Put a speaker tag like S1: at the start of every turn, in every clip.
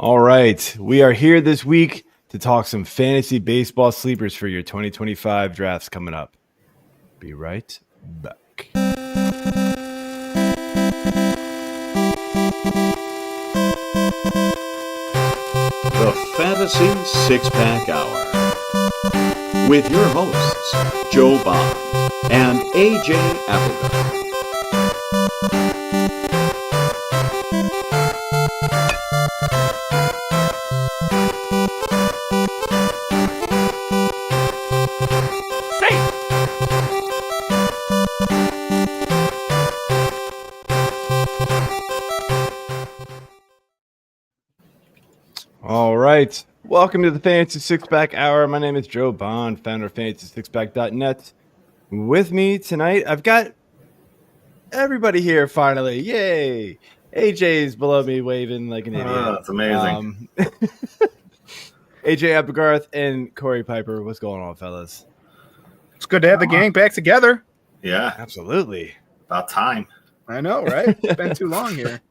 S1: All right. We are here this week to talk some fantasy baseball sleepers for your 2025 drafts coming up. Be right back.
S2: The Fantasy Six-Pack Hour with your hosts, Joe Bond and AJ Applegarth.
S1: All right. Welcome to the Fantasy Six-Pack Hour. My name is Joe Bond, founder of FantasySixPack.net. With me tonight, I've got everybody here finally. Yay! AJ's below me waving like an idiot.
S3: That's amazing.
S1: AJ Applegarth and Corey Piper. What's going on, fellas?
S4: It's good to have the gang back together.
S3: Yeah,
S1: Absolutely.
S3: about time.
S4: I know, right? It's been too long here.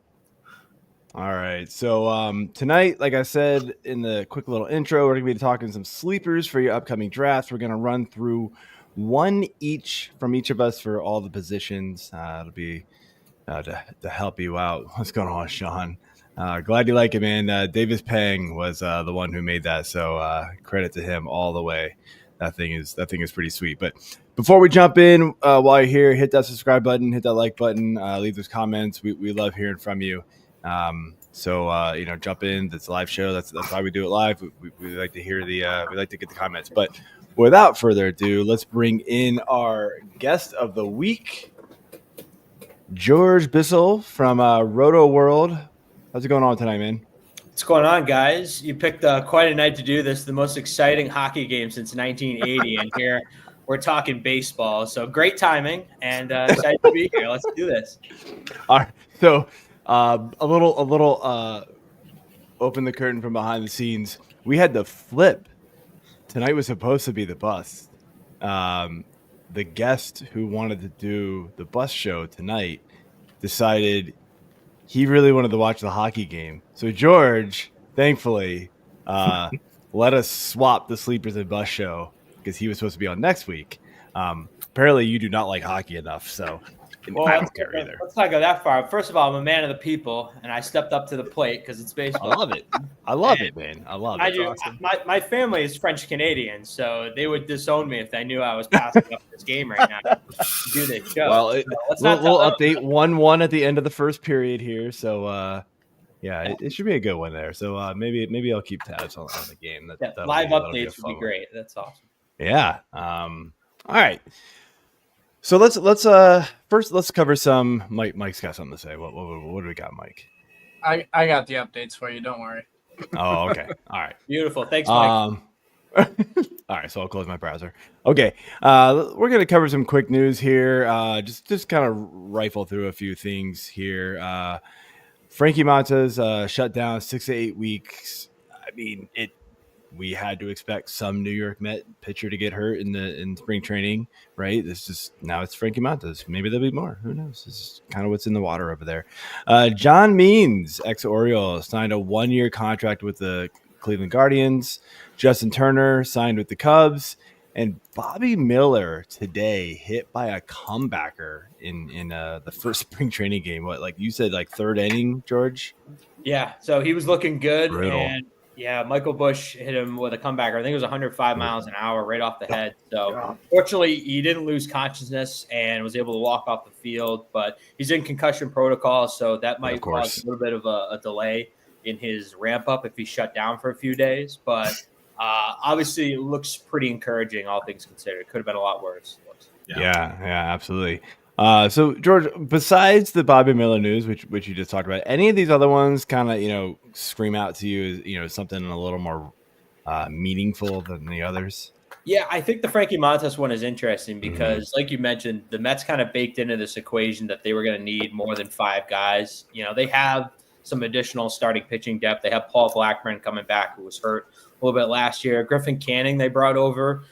S1: All right. So tonight, like I said in the quick little intro, we're going to be talking some sleepers for your upcoming drafts. We're going to run through one each from each of us for all the positions. It'll be to help you out. What's going on, Sean? Glad you like it, man. Davis Pang was the one who made that, so credit to him all the way. That thing is pretty sweet. But before we jump in, while you're here, hit that subscribe button, hit that like button, leave those comments. We love hearing from you. So jump in. That's a live show. That's why we do it live. We like to hear we like to get the comments. But without further ado, let's bring in our guest of the week, George Bissell from Rotoworld. How's it going on tonight, man?
S5: What's going on, guys? You picked quite a night to do this, the most exciting hockey game since 1980, and here we're talking baseball. So great timing, and excited to be here. Let's do this.
S1: All right. So a little open the curtain from behind the scenes. We had the flip. Tonight was supposed to be the bus. The guest who wanted to do the bus show tonight decided he really wanted to watch the hockey game. So George, thankfully, let us swap the sleepers and bus show because he was supposed to be on next week. Apparently you do not like hockey enough, so I don't care either.
S5: Let's not go that far. First of all, I'm a man of the people, and I stepped up to the plate because it's baseball.
S1: I love it. I love it, man. I love it.
S5: I do.
S1: Awesome.
S5: My family is French Canadian, so they would disown me if they knew I was passing up this game right now to do this show.
S1: Well, we'll update 1-1 at the end of the first period here. So, it should be a good one there. So maybe I'll keep tabs on the game.
S5: Live updates would be great. That's awesome.
S1: Yeah. All right. So let's first let's cover some. Mike's got something to say. What do we got, Mike?
S6: I got the updates for you. Don't worry.
S1: Oh, okay. All right.
S5: Beautiful. Thanks, Mike.
S1: All right, so I'll close my browser. Okay, we're gonna cover some quick news here. Just kind of rifle through a few things here. Frankie Montas shut down 6 to 8 weeks. I mean, we had to expect some New York Met pitcher to get hurt in spring training, right? Now it's Frankie Montas. Maybe there'll be more. Who knows? This is kind of what's in the water over there. John Means, ex-Oriole, signed a 1-year contract with the Cleveland Guardians. Justin Turner signed with the Cubs. And Bobby Miller today hit by a comebacker in the first spring training game. What, like you said, like third inning, George?
S5: Yeah, so he was looking good.
S1: Brutal.
S5: And yeah, Michael Busch hit him with a comebacker. I think it was 105 miles an hour right off the head. So fortunately, he didn't lose consciousness and was able to walk off the field. But he's in concussion protocol, so that might cause a little bit of a delay in his ramp up if he's shut down for a few days. But obviously, it looks pretty encouraging, all things considered. It could have been a lot worse.
S1: Yeah, absolutely. So George, besides the Bobby Miller news, which you just talked about, any of these other ones kind of scream out to you as something a little more meaningful than the others?
S5: Yeah, I think the Frankie Montas one is interesting because, like you mentioned, the Mets kind of baked into this equation that they were going to need more than 5 guys. They have some additional starting pitching depth. They have Paul Blackburn coming back, who was hurt a little bit last year. Griffin Canning they brought over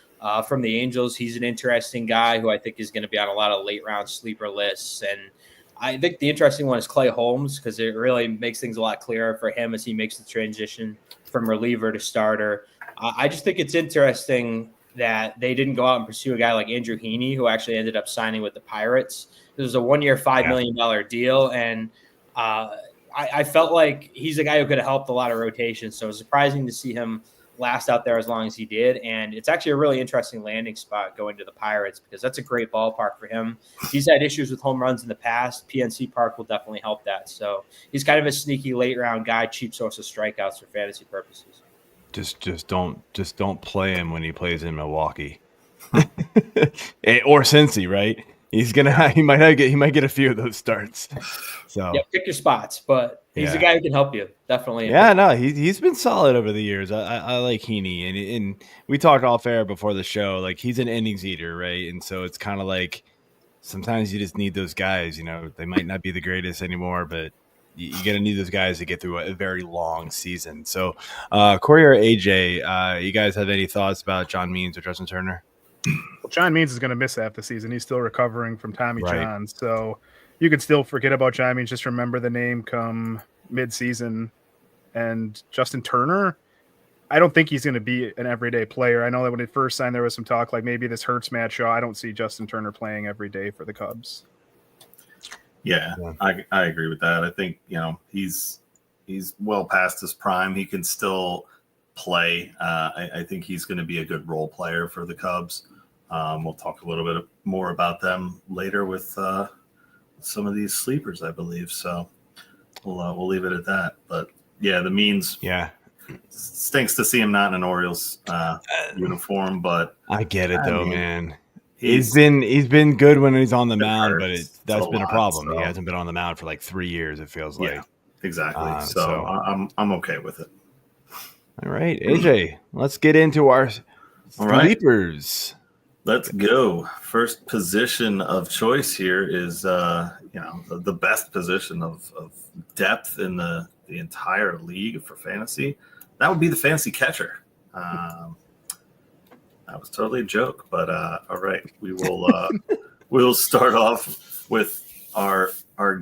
S5: from the Angels. He's an interesting guy who I think is going to be on a lot of late round sleeper lists. And I think the interesting one is Clay Holmes because it really makes things a lot clearer for him as he makes the transition from reliever to starter. I just think it's interesting that they didn't go out and pursue a guy like Andrew Heaney, who actually ended up signing with the Pirates. This was a 1 year, $5 million deal. And I felt like he's a guy who could have helped a lot of rotations. So it was surprising to see him last out there as long as he did. And it's actually a really interesting landing spot going to the Pirates because that's a great ballpark for him. He's had issues with home runs in the past. PNC Park will definitely help that. So he's kind of a sneaky late round guy, cheap source of strikeouts for fantasy purposes.
S1: Just don't play him when he plays in Milwaukee or Cincy, right? He might get a few of those starts. So
S5: yeah, pick your spots, but he's a guy who can help you definitely.
S1: Yeah, no, he's been solid over the years. I like Heaney, and we talked off air before the show. Like he's an innings eater, right? And so it's kind of like sometimes you just need those guys. You know, they might not be the greatest anymore, but you got to need those guys to get through a very long season. So, Corey or AJ, you guys have any thoughts about John Means or Justin Turner?
S4: Well, John Means is going to miss half the season. He's still recovering from Tommy John. So you could still forget about John Means. Just remember the name come mid-season. And Justin Turner, I don't think he's going to be an everyday player. I know that when he first signed, there was some talk like maybe this hurts Matt Shaw. I don't see Justin Turner playing every day for the Cubs.
S3: Yeah, I agree with that. I think, he's well past his prime. He can still play. I think he's going to be a good role player for the Cubs. We'll talk a little bit more about them later with some of these sleepers, I believe. So we'll leave it at that. But yeah, the Means. Yeah, stinks to see him not in an Orioles uniform, but
S1: I get it though, man. He's been good when he's on the mound, but that's been a problem. So. He hasn't been on the mound for like 3 years. It feels like
S3: exactly. So I'm okay with it.
S1: All right, AJ, let's get into our sleepers.
S3: Let's go. First position of choice here is the best position of depth in the entire league for fantasy. That would be the fantasy catcher. That was totally a joke, but all right, we will we'll start off with our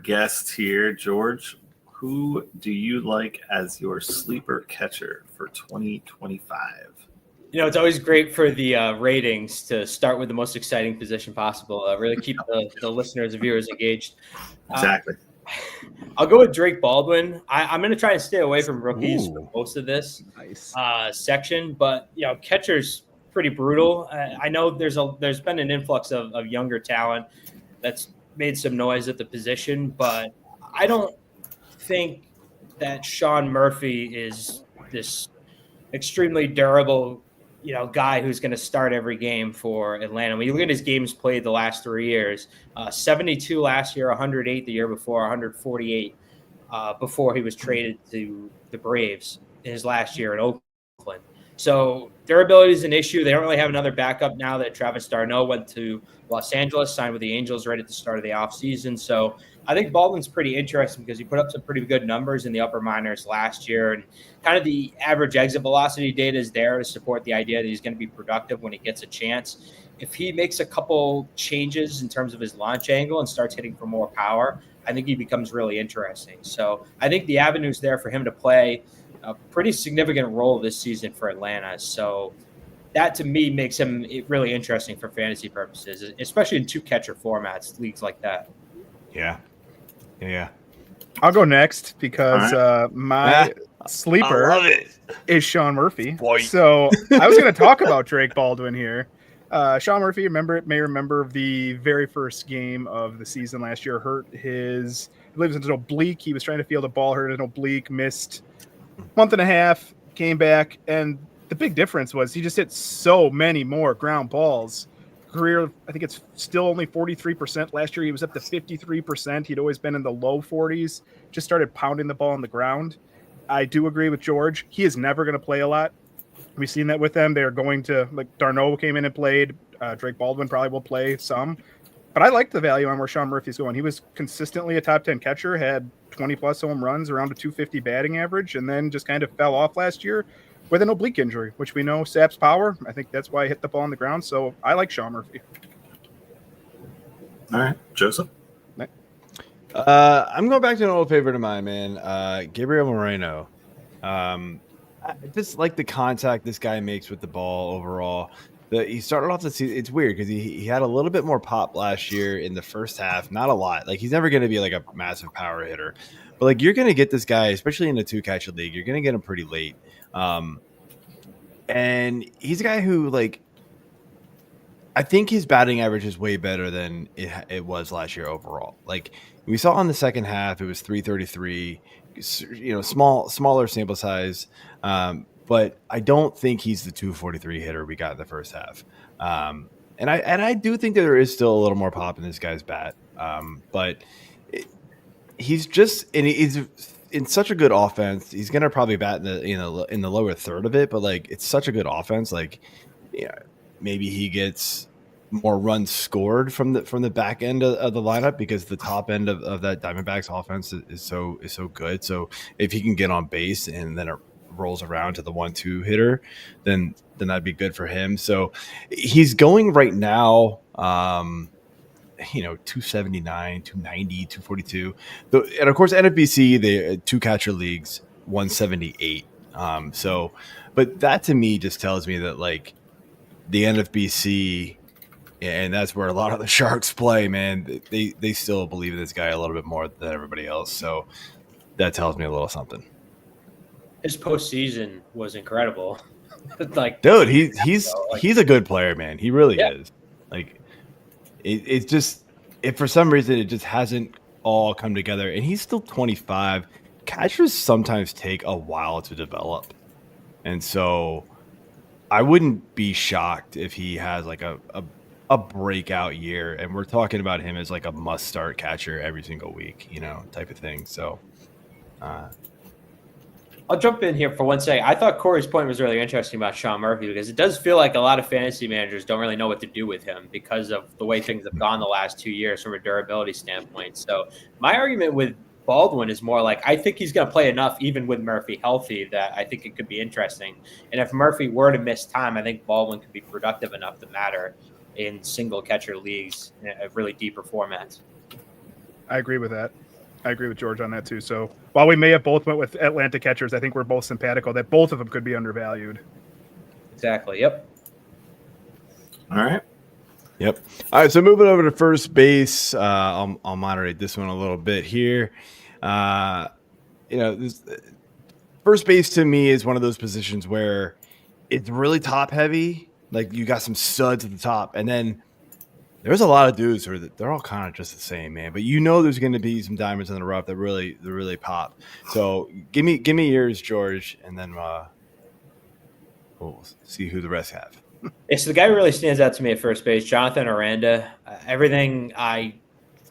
S3: guest here, George. Who do you like as your sleeper catcher for 2025?
S5: It's always great for the ratings to start with the most exciting position possible. Really keep the listeners and viewers engaged.
S3: Exactly.
S5: I'll go with Drake Baldwin. I'm going to try to stay away from rookies for most of this section, but catchers pretty brutal. I know there's been an influx of younger talent that's made some noise at the position, but I don't think that Sean Murphy is this extremely durable guy who's going to start every game for Atlanta. When you look at his games played the last 3 years, 72 last year, 108 the year before, 148 before he was traded to the Braves in his last year in Oakland. So durability is an issue. They don't really have another backup now that Travis d'Arnaud went to Los Angeles, signed with the Angels right at the start of the offseason. So I think Baldwin's pretty interesting because he put up some pretty good numbers in the upper minors last year. And kind of the average exit velocity data is there to support the idea that he's going to be productive when he gets a chance. If he makes a couple changes in terms of his launch angle and starts hitting for more power, I think he becomes really interesting. So I think the avenue's there for him to play a pretty significant role this season for Atlanta. So that to me makes him really interesting for fantasy purposes, especially in 2-catcher formats, leagues like that.
S1: Yeah.
S4: I'll go next because my sleeper is Sean Murphy. Boy. So I was going to talk about Drake Baldwin here. Sean Murphy, may remember the very first game of the season last year, hurt his, I believe it was an oblique. He was trying to field a ball, hurt an oblique, missed month and a half, came back, and the big difference was he just hit so many more ground balls. Career, I think it's still only 43%. Last year he was up to 53%. He'd always been in the low 40s. Just started pounding the ball on the ground. I do agree with George. He is never going to play a lot. We've seen that with them. They're going to, like, d'Arnaud came in and played. Drake Baldwin probably will play some. But I like the value on where Sean Murphy's going. He was consistently a top 10 catcher, had 20-plus home runs, around a 250 batting average, and then just kind of fell off last year with an oblique injury, which we know saps power. I think that's why he hit the ball on the ground. So I like Sean Murphy.
S3: All right. Joseph?
S1: I'm going back to an old favorite of mine, man. Gabriel Moreno. I just like the contact this guy makes with the ball overall. He started off the season. It's weird because he had a little bit more pop last year in the first half. Not a lot. Like he's never going to be like a massive power hitter, but like you're going to get this guy, especially in the 2-catcher league. You're going to get him pretty late. And he's a guy who like I think his batting average is way better than it was last year overall. Like we saw in the second half, it was 333. Smaller sample size, but I don't think he's the 243 hitter we got in the first half. And I do think that there is still a little more pop in this guy's bat, but he's in such a good offense. He's gonna probably bat in the lower third of it, but like it's such a good offense. Like, yeah, maybe he gets more runs scored from the back end of the lineup because the top end of that Diamondbacks offense is so good. So if he can get on base and then it rolls around to the 1-2 hitter, then that'd be good for him. So he's going right now, 279, 290, 242. And of course, NFBC, the 2-catcher leagues, 178. But that to me just tells me that like the NFBC, and that's where a lot of the Sharks play, man. They still believe in this guy a little bit more than everybody else. So that tells me a little something.
S5: His postseason was incredible. Like,
S1: dude, he's a good player, man. He really is. Like, it's just if for some reason it just hasn't all come together, and he's still 25. Catchers sometimes take a while to develop, and so I wouldn't be shocked if he has like a breakout year, and we're talking about him as like a must start catcher every single week, type of thing. So
S5: I'll jump in here for one second. I thought Corey's point was really interesting about Sean Murphy because it does feel like a lot of fantasy managers don't really know what to do with him because of the way things have gone the last 2 years from a durability standpoint. So my argument with Baldwin is more like I think he's going to play enough even with Murphy healthy that I think it could be interesting. And if Murphy were to miss time, I think Baldwin could be productive enough to matter in single catcher leagues in really deeper formats.
S4: I agree with that. I agree with George on that too. So while we may have both went with Atlanta catchers, I think we're both simpatical that both of them could be undervalued.
S5: Exactly. Yep.
S3: All right.
S1: Yep. All right. So moving over to first base, I'll moderate this one a little bit here. First base to me is one of those positions where it's really top heavy. Like you got some studs at the top, and then there's a lot of dudes who they're all kind of just the same, man. But there's going to be some diamonds in the rough that really pop. So give me yours, George, and then we'll see who the rest have.
S5: So the guy who really stands out to me at first base, Jonathan Aranda. Everything I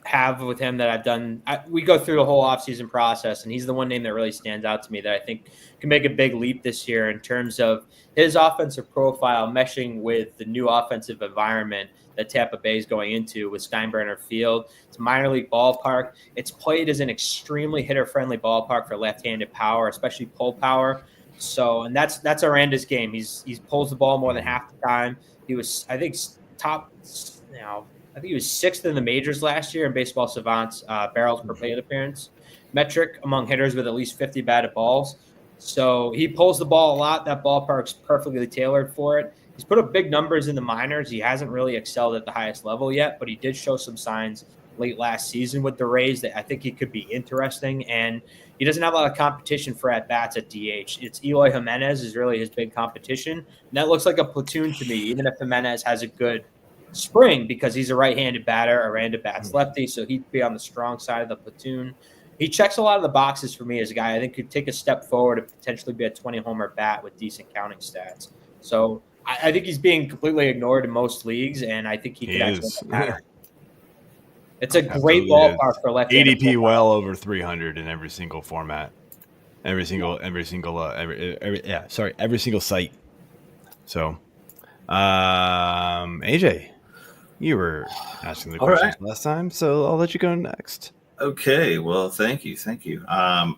S5: have with him that I've done, we go through the whole offseason process, and he's the one name that really stands out to me that I think can make a big leap this year in terms of his offensive profile meshing with the new offensive environment that Tampa Bay is going into with Steinbrenner Field. It's a minor league ballpark. It's played as an extremely hitter-friendly ballpark for left-handed power, especially pull power. So, and that's Aranda's game. He pulls the ball more than half the time. He was, I think, he was sixth in the majors last year in Baseball Savant's barrels per plate appearance metric among hitters with at least 50 batted balls. So he pulls the ball a lot. That ballpark's perfectly tailored for it. He's put up big numbers in the minors. He hasn't really excelled at the highest level yet, but he did show some signs late last season with the Rays that I think he could be interesting. And he doesn't have a lot of competition for at-bats at DH. It's Eloy Jimenez is really his big competition. And that looks like a platoon to me, even if Jimenez has a good spring because he's a right-handed batter. Aranda bats lefty, so he'd be on the strong side of the platoon. He checks a lot of the boxes for me as a guy I think could take a step forward and potentially be a 20-homer bat with decent counting stats. So I think he's being completely ignored in most leagues, and I think he could actually matter. It's a great ballpark for left-handed.
S1: ADP well over 300 in every single format, every single site. So, AJ, you were asking the questions last time, so I'll let you go next.
S3: Okay, well, thank you.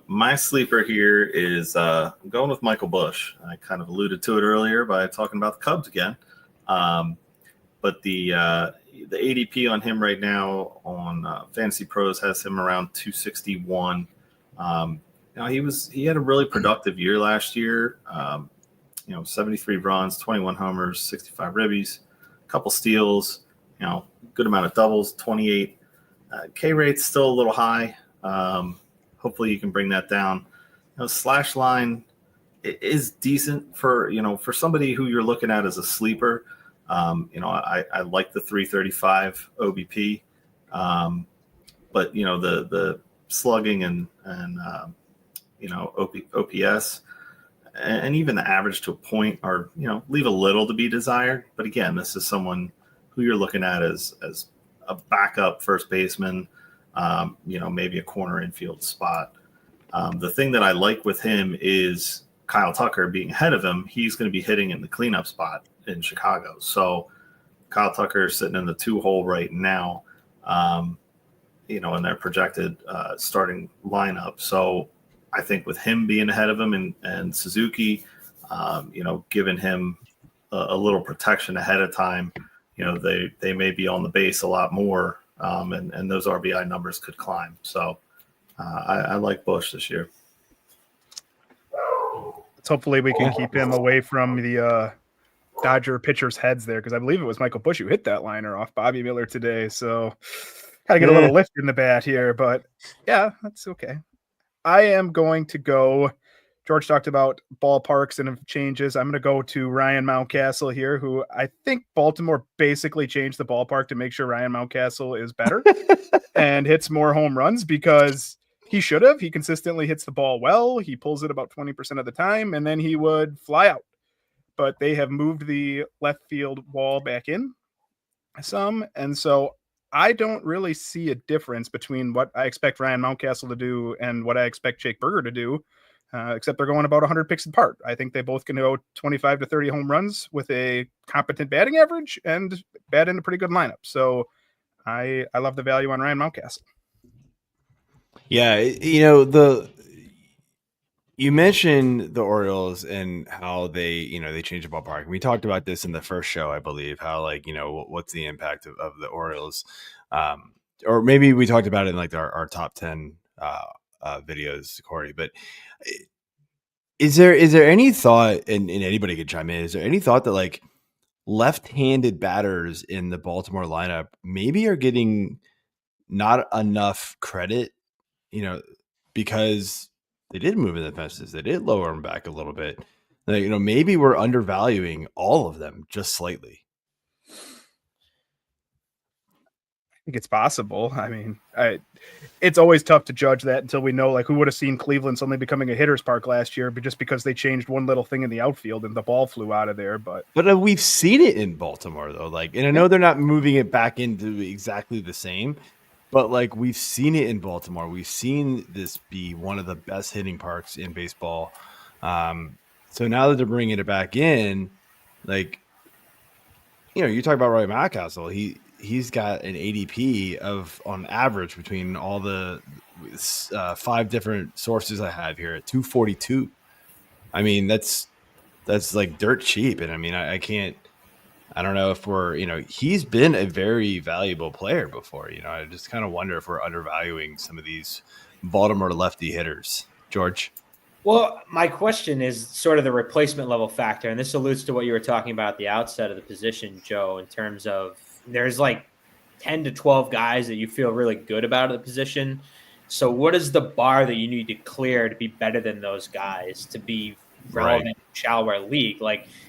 S3: My sleeper here is I'm going with Michael Busch. I kind of alluded to it earlier by talking about the Cubs again. But the ADP on him right now on Fantasy Pros has him around 261. He had a really productive year last year. 73 runs, 21 homers, 65 ribbies, a couple steals, good amount of doubles, 28. K rate's still a little high. Hopefully you can bring that down. Slash line is decent for somebody who you're looking at as a sleeper. I like the 335 OBP, but the slugging and OPS and even the average to a point are leave a little to be desired. But again, this is someone who you're looking at as a backup first baseman, maybe a corner infield spot. The thing that I like with him is Kyle Tucker being ahead of him. He's going to be hitting in the cleanup spot in Chicago. So Kyle Tucker is sitting in the 2-hole right now, in their projected starting lineup. So I think with him being ahead of him and Suzuki, giving him a little protection ahead of time, they may be on the base a lot more, and those RBI numbers could climb. So I like Bush this year.
S4: Hopefully we can keep him away from the Dodger pitchers' heads there, because I believe it was Michael Busch who hit that liner off Bobby Miller today. So got to get a little lift in the bat here, but yeah, that's okay. I am going to go. George talked about ballparks and changes. I'm going to go to Ryan Mountcastle here, who I think Baltimore basically changed the ballpark to make sure Ryan Mountcastle is better and hits more home runs, because he should have. He consistently hits the ball well. He pulls it about 20% of the time, and then he would fly out. But they have moved the left field wall back in some, and so I don't really see a difference between what I expect Ryan Mountcastle to do and what I expect Jake Berger to do, except they're going about 100 picks apart. I think they both can go 25 to 30 home runs with a competent batting average and bat in a pretty good lineup. So I love the value on Ryan Mountcastle.
S1: Yeah, you mentioned the Orioles and how they changed the ballpark. We talked about this in the first show, I believe, how what's the impact of the Orioles, or maybe we talked about it in our top 10 videos, Corey. But is there any thought, and anybody could chime in, is there any thought that left-handed batters in the Baltimore lineup maybe are getting not enough credit? Because they did move in the fences. They did lower them back a little bit. Maybe we're undervaluing all of them just slightly.
S4: I think it's possible. I mean, it's always tough to judge that until we know, who would have seen Cleveland suddenly becoming a hitter's park last year, but just because they changed one little thing in the outfield and the ball flew out of there. But
S1: we've seen it in Baltimore, though. And I know they're not moving it back into exactly the same, but we've seen it in Baltimore. We've seen this be one of the best hitting parks in baseball. So now that they're bringing it back in, you talk about Ryan Mountcastle. He's got an ADP of, on average, between all the 5 different sources I have here, at 242. I mean, that's dirt cheap. And I mean, I don't know if he's been a very valuable player before. I just kind of wonder if we're undervaluing some of these Baltimore lefty hitters. George?
S5: Well, my question is sort of the replacement level factor. And this alludes to what you were talking about at the outset of the position, Joe, in terms of there's 10 to 12 guys that you feel really good about at the position. So what is the bar that you need to clear to be better than those guys, to be relevant in Shalwell League?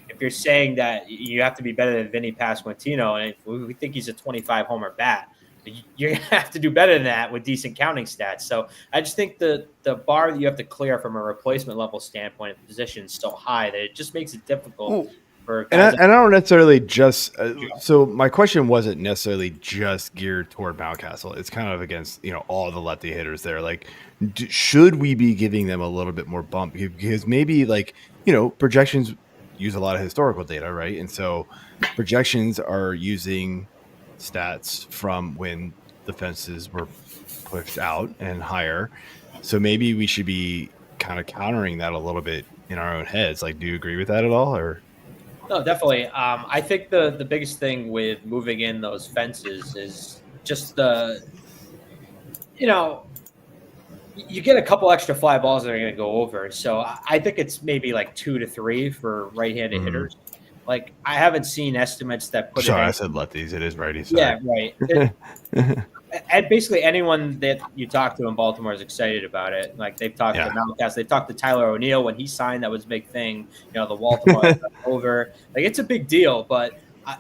S5: If you're saying that you have to be better than Vinny Pasquantino, and if we think he's a 25 homer bat, you're going to have to do better than that with decent counting stats. So I just think the bar that you have to clear from a replacement level standpoint of position is so high that it just makes it difficult.
S1: And I don't necessarily just so my question wasn't necessarily just geared toward Mountcastle. It's kind of against all the lefty hitters there. Should we be giving them a little bit more bump, because maybe projections use a lot of historical data, right? And so projections are using stats from when the fences were pushed out and higher. So maybe we should be kind of countering that a little bit in our own heads. Do you agree with that at all, or?
S5: No, definitely. I think the biggest thing with moving in those fences is just you get a couple extra fly balls that are going to go over. So I think it's maybe like 2 to 3 for right-handed hitters. Like I haven't seen estimates that put
S1: Sorry,
S5: it.
S1: I said lefties. It is righty.
S5: Yeah,
S1: Sorry.
S5: right. And basically anyone that you talk to in Baltimore is excited about it. Like they've talked to Malcast, they've talked to Tyler O'Neill when he signed. That was a big thing. The Baltimore over. Like it's a big deal, but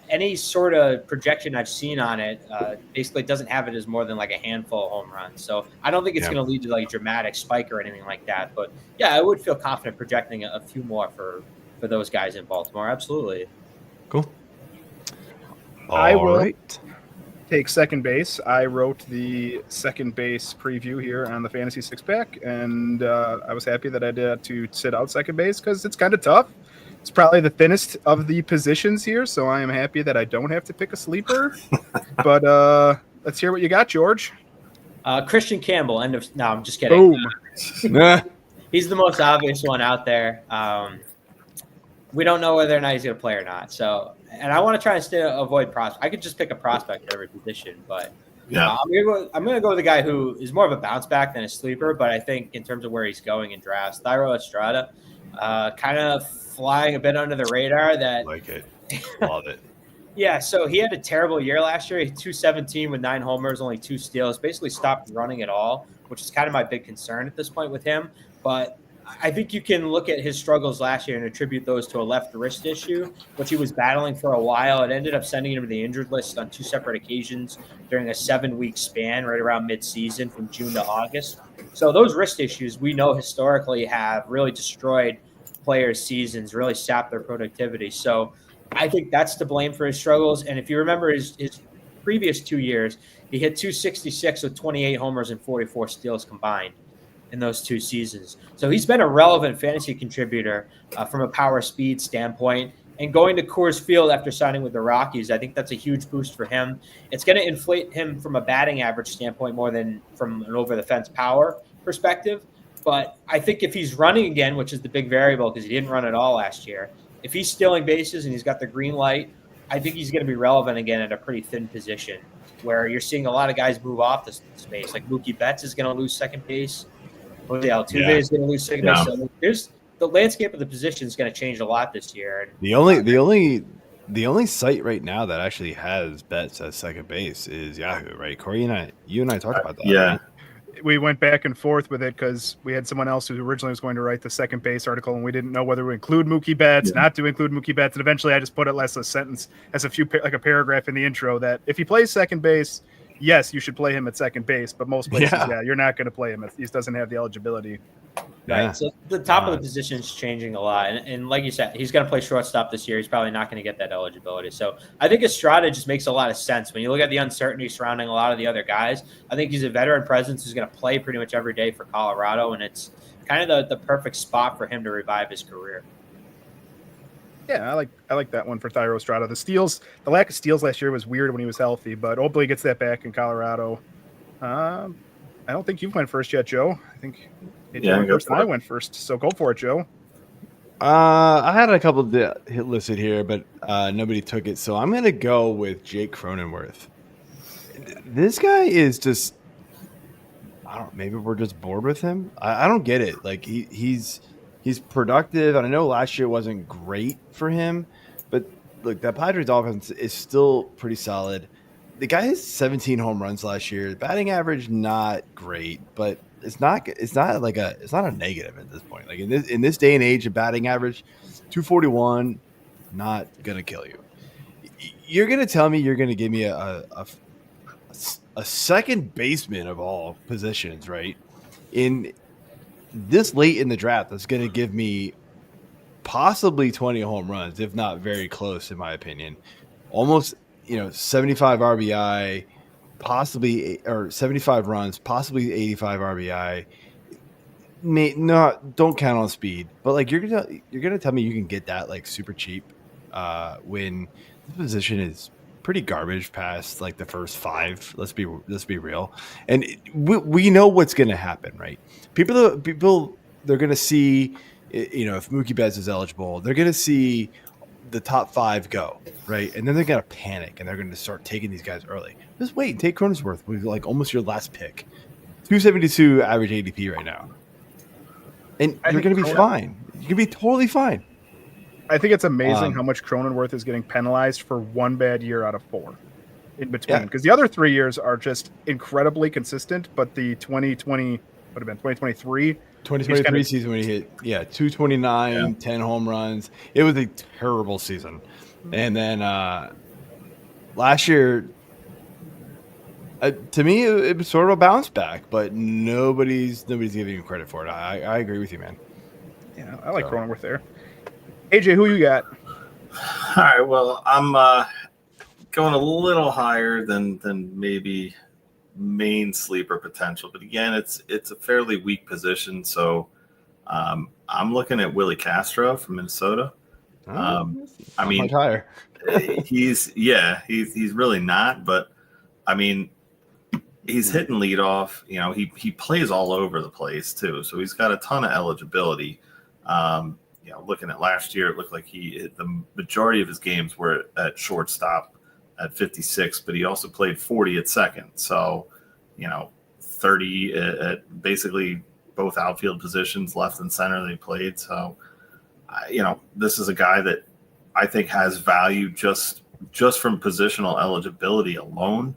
S5: any sort of projection I've seen on it basically doesn't have it as more than like a handful of home runs. So I don't think it's going to lead to like a dramatic spike or anything like that. But yeah, I would feel confident projecting a few more for those guys in Baltimore. Absolutely.
S1: Cool.
S4: I will take second base. I wrote the second base preview here on the Fantasy Six Pack, and I was happy that I did to sit out second base because it's kind of tough. It's probably the thinnest of the positions here, so I am happy that I don't have to pick a sleeper. But let's hear what you got, George.
S5: Christian Campbell. No, I'm just kidding.
S1: Boom.
S5: He's the most obvious one out there. We don't know whether or not he's going to play or not. So, and I want to try and avoid prospect. I could just pick a prospect at every position, but
S3: yeah,
S5: I'm going to go with a guy who is more of a bounce back than a sleeper. But I think in terms of where he's going in drafts, Thairo Estrada, kind of flying a bit under the radar. That
S1: like it, love it.
S5: Yeah, so he had a terrible year last year. He 217 with 9 homers, only 2 steals. Basically stopped running at all, which is kind of my big concern at this point with him. But I think you can look at his struggles last year and attribute those to a left wrist issue, which he was battling for a while. It ended up sending him to the injured list on 2 separate occasions during a 7-week span right around midseason from June to August. So those wrist issues we know historically have really destroyed players' seasons, really sapped their productivity. So I think that's to blame for his struggles. And if you remember his previous 2 years, he hit 266 with 28 homers and 44 steals combined in those 2 seasons. So he's been a relevant fantasy contributor from a power speed standpoint. And going to Coors Field after signing with the Rockies, I think that's a huge boost for him. It's going to inflate him from a batting average standpoint more than from an over-the-fence power perspective. But I think if he's running again, which is the big variable because he didn't run at all last year, if he's stealing bases and he's got the green light, I think he's going to be relevant again at a pretty thin position where you're seeing a lot of guys move off the space. Like Mookie Betts is going to lose second base. Jose Altuve is going to lose second base. So the landscape of the position is going to change a lot this year. And
S1: the only site right now that actually has Betts as second base is Yahoo, right? Corey and you and I talked about that.
S3: Yeah.
S1: Right?
S4: We went back and forth with it because we had someone else who originally was going to write the second base article, and we didn't know whether to include Mookie Betts, not to include Mookie Betts, and eventually I just put it less a sentence as a paragraph in the intro that if he plays second base, yes, you should play him at second base, but most places, you're not going to play him. He doesn't have the eligibility.
S5: Right. So the top of the position is changing a lot. And like you said, he's going to play shortstop this year. He's probably not going to get that eligibility. So I think Estrada just makes a lot of sense. When you look at the uncertainty surrounding a lot of the other guys, I think he's a veteran presence who's going to play pretty much every day for Colorado. And it's kind of the perfect spot for him to revive his career.
S4: Yeah, I like that one for Thairo Estrada. The lack of steals last year was weird when he was healthy, but hopefully he gets that back in Colorado. I don't think you went first yet, Joe. I think I went first, so go for it, Joe.
S1: I had a couple hit listed here, but nobody took it, so I'm going to go with Jake Cronenworth. This guy is just, I don't know, maybe we're just bored with him. I don't get it. Like he's productive, and I know last year wasn't great for him, but look, that Padres offense is still pretty solid. The guy has 17 home runs last year. Batting average not great, but it's not a negative at this point. Like in this day and age, a batting average 241 not gonna kill you. You're gonna tell me you're gonna give me a second baseman of all positions, right? In this late in the draft, that's gonna give me possibly 20 home runs, if not very close, in my opinion. Almost 75 RBI, possibly, or 75 runs, possibly 85 RBI. Don't count on speed, but like you're gonna tell me you can get that like super cheap when the position is pretty garbage past like the first 5. Let's be real, and we know what's gonna happen, right? People they're gonna see, if Mookie Betts is eligible, they're gonna see the top 5 go, right? And then they're going to panic and they're going to start taking these guys early. Just wait and take Cronenworth with like almost your last pick. 272 average ADP right now. And you're going to be fine. You're going to be totally fine.
S4: I think it's amazing how much Cronenworth is getting penalized for one bad year out of 4 in between. Because the other 3 years are just incredibly consistent, but the 2020 would have been 2023.
S1: 2023 season when he hit 229, 10 home runs. It was a terrible season. And then last year, to me, it was sort of a bounce back, but nobody's giving him credit for it. I agree with you, man.
S4: Yeah, I like Cronenworth there. AJ, who you got?
S3: All right, well, I'm going a little higher than maybe main sleeper potential, but again, it's a fairly weak position. So I'm looking at Willie Castro from Minnesota. I mean,
S1: higher.
S3: he's really not, but I mean, he's hitting leadoff. You know, he plays all over the place too, so he's got a ton of eligibility. You know, looking at last year, it looked like the majority of his games were at shortstop at 56, but he also played 40 at second. So, you know, 30 at basically both outfield positions, left and center, they played. So, you know, this is a guy that I think has value just from positional eligibility alone.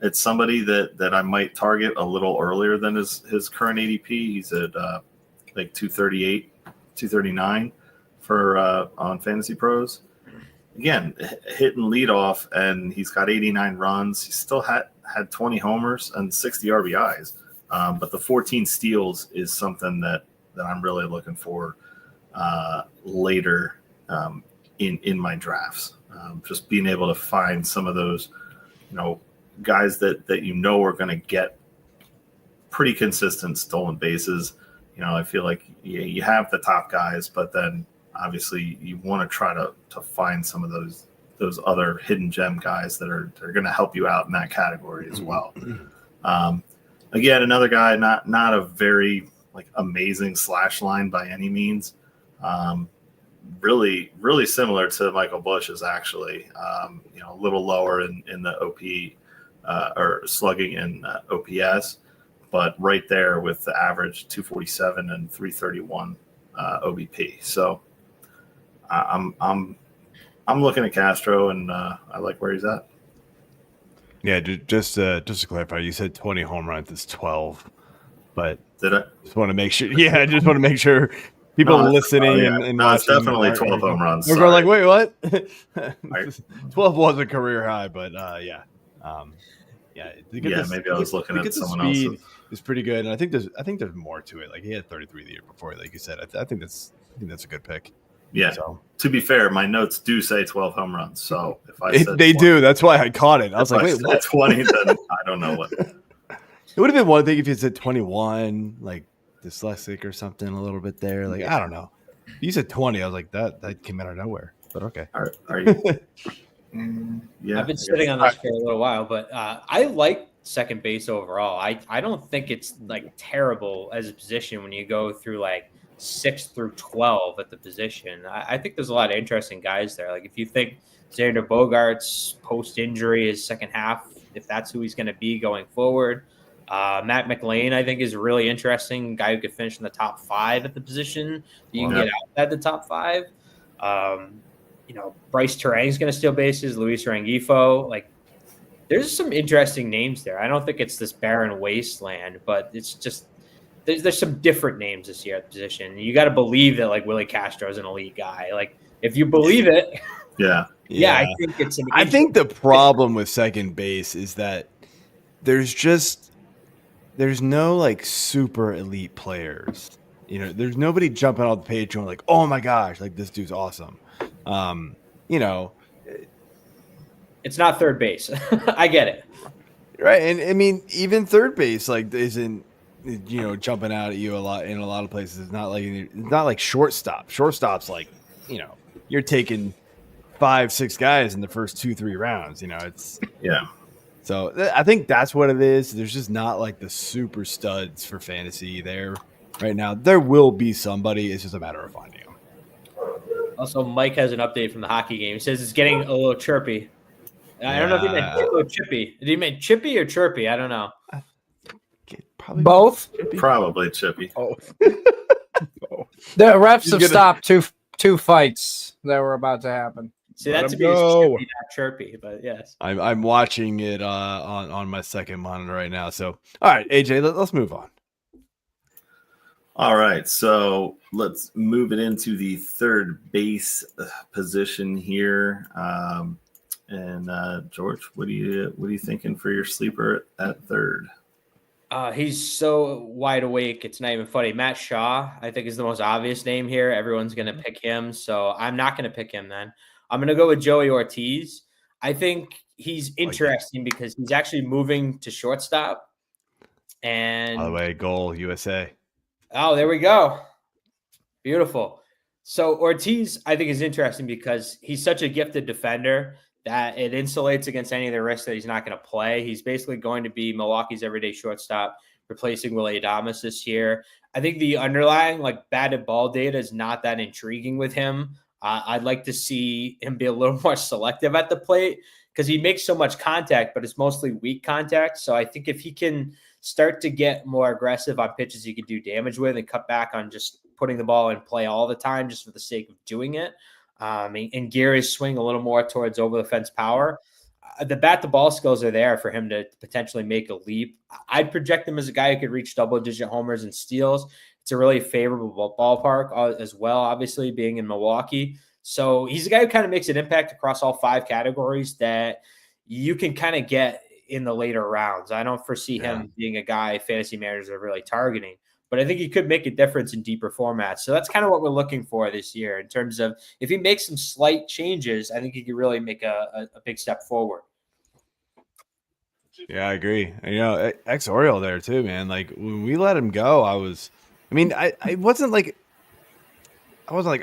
S3: It's somebody that I might target a little earlier than his current ADP. He's at like 238, 239 for on Fantasy Pros. Again, hitting leadoff, and he's got 89 runs. He still had 20 homers and 60 RBIs. But the 14 steals is something that I'm really looking for later in my drafts. Just being able to find some of those, you know, guys that are going to get pretty consistent stolen bases. You know, I feel like you have the top guys, but then obviously you want to try to find some of those other hidden gem guys that are going to help you out in that category as well. Again, another guy, not a very like amazing slash line by any means. Really, really similar to Michael Bush's actually. You know, a little lower in the OP or slugging in OPS, but right there with the average 247 and 331 OBP. So I'm looking at Castro, and I like where he's at.
S1: Yeah, just to clarify, you said 20 home runs. It's 12, but
S3: did I
S1: just want to make sure? Yeah, I just want to make sure people listening and
S3: no, it's
S1: watching.
S3: definitely 12 home runs.
S1: We're going like, wait, what? 12 was a career high, but yeah. Maybe
S3: I was looking at someone else's.
S1: It's pretty good, and I think there's more to it. Like he had 33 the year before, like you said. I think that's a good pick.
S3: Yeah. So, to be fair, my notes do say 12 home runs. So if I said
S1: they 20, do, that's why I caught it. I was like, wait, what?
S3: 20? Then I don't know what.
S1: It would have been one thing if you said 21, like dyslexic or something, a little bit there. Like I don't know. You said 20. I was like, that came out of nowhere. But okay.
S3: Are you?
S5: Yeah. I've been sitting on this for a little while, but I like second base overall. I don't think it's like terrible as a position when you go through like 6 through 12 at the position. I think there's a lot of interesting guys there. Like if you think Xander Bogaerts post-injury is second half, if that's who he's going to be going forward. Matt McLean, I think, is really interesting. Guy who could finish in the top 5 at the position. You can get out at the top 5. You know, Bryce Terang's going to steal bases. Luis Rengifo. Like, there's some interesting names there. I don't think it's this barren wasteland, but it's just there's some different names this year at the position. You got to believe that like Willie Castro is an elite guy. Like if you believe it,
S3: yeah,
S5: I think it's.
S1: I think the problem with second base is that there's no like super elite players. You know, there's nobody jumping off the page going like, oh my gosh, like this dude's awesome. You know,
S5: it's not third base. I get it.
S1: Right. And I mean, even third base like isn't, you know, jumping out at you a lot in a lot of places. It's not like shortstop. Shortstop's like, you know, you're taking 5-6 guys in the first 2-3 rounds. You know, it's So I think that's what it is. There's just not like the super studs for fantasy there right now. There will be somebody. It's just a matter of finding them.
S5: Also, Mike has an update from the hockey game. He says it's getting a little chirpy. I don't know if he meant chip or chippy. Did he mean chippy or chirpy? I don't know.
S7: Probably both.
S3: Probably chippy.
S4: Both.
S7: The refs have stopped two fights that were about to happen.
S5: See, that to me is chippy, not chirpy, but yes.
S1: I'm watching it on my second monitor right now. So, all right, AJ, let's move on.
S3: All right, so let's move it into the third base position here. And George, what are you thinking for your sleeper at third?
S5: He's so wide awake, it's not even funny. Matt Shaw, I think, is the most obvious name here. Everyone's going to pick him, so I'm not going to pick him then. I'm going to go with Joey Ortiz. I think he's interesting because he's actually moving to shortstop. And
S1: by the way, goal USA.
S5: Oh, there we go. Beautiful. So Ortiz, I think, is interesting because he's such a gifted defender that it insulates against any of the risks that he's not going to play. He's basically going to be Milwaukee's everyday shortstop, replacing Willie Adames this year. I think the underlying batted ball data is not that intriguing with him. I'd like to see him be a little more selective at the plate because he makes so much contact, but it's mostly weak contact. So I think if he can start to get more aggressive on pitches he could do damage with and cut back on just putting the ball in play all the time just for the sake of doing it, and gear his swing a little more towards over the fence power, the bat to ball skills are there for him to potentially make a leap. I'd project him as a guy who could reach double-digit homers and steals. It's a really favorable ballpark as well, obviously, being in Milwaukee. So he's a guy who kind of makes an impact across all five categories that you can kind of get in the later rounds. I don't foresee him being a guy fantasy managers are really targeting, but I think he could make a difference in deeper formats. So that's kind of what we're looking for this year in terms of if he makes some slight changes, I think he could really make a big step forward.
S1: Yeah, I agree. And, ex-Oriole there too, man. Like when we let him go, I wasn't like,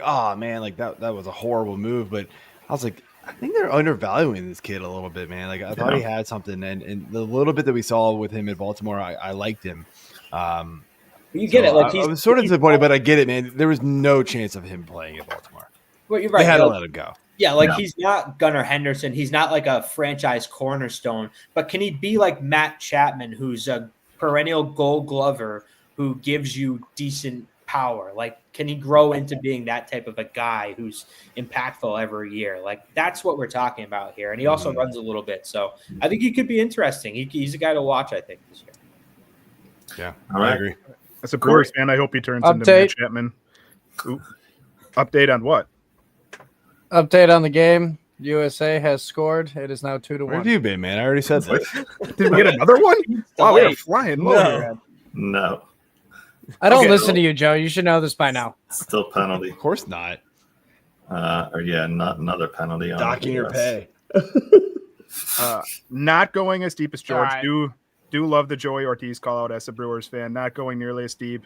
S1: oh man, like that was a horrible move. But I was like, I think they're undervaluing this kid a little bit, man. Like I thought he had something, and the little bit that we saw with him in Baltimore, I liked him.
S5: You get it. Like
S1: I was sort of disappointed, but I get it, man. There was no chance of him playing in Baltimore.
S5: Well, you're right.
S1: They had to let him go.
S5: Yeah, he's not Gunnar Henderson. He's not like a franchise cornerstone. But can he be like Matt Chapman, who's a perennial Gold Glover who gives you decent power? Like, can he grow into being that type of a guy who's impactful every year? Like, that's what we're talking about here. And he also runs a little bit. So I think he could be interesting. He's a guy to watch, I think, this year.
S1: Yeah,
S3: I
S1: agree.
S4: As a Brewers fan, I hope he turns into Matt Chapman. Ooh. Update on what?
S7: Update on the game. USA has scored. It is now 2-1.
S1: Where have you been, man? I already said that.
S4: Did we get another one? Wow, we are flying low here.
S3: No.
S7: I don't listen to you, Joe. You should know this by now.
S3: Still penalty.
S1: Of course not.
S3: Not another penalty.
S1: Docking your pay.
S4: Not going as deep as George.
S7: Right.
S4: Do love the Joey Ortiz call out as a Brewers fan. Not going nearly as deep.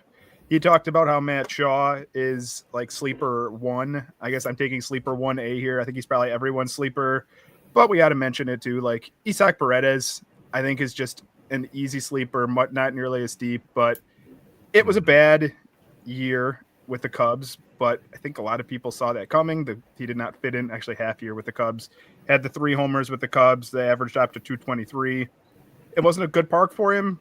S4: He talked about how Matt Shaw is like sleeper 1. I guess I'm taking sleeper 1A here. I think he's probably everyone's sleeper, but we got to mention it too. Like Isaac Paredes, I think is just an easy sleeper, not nearly as deep, but it was a bad year with the Cubs. But I think a lot of people saw that coming. He did not fit in actually half year with the Cubs. Had the 3 homers with the Cubs. The average dropped to 223. It wasn't a good park for him.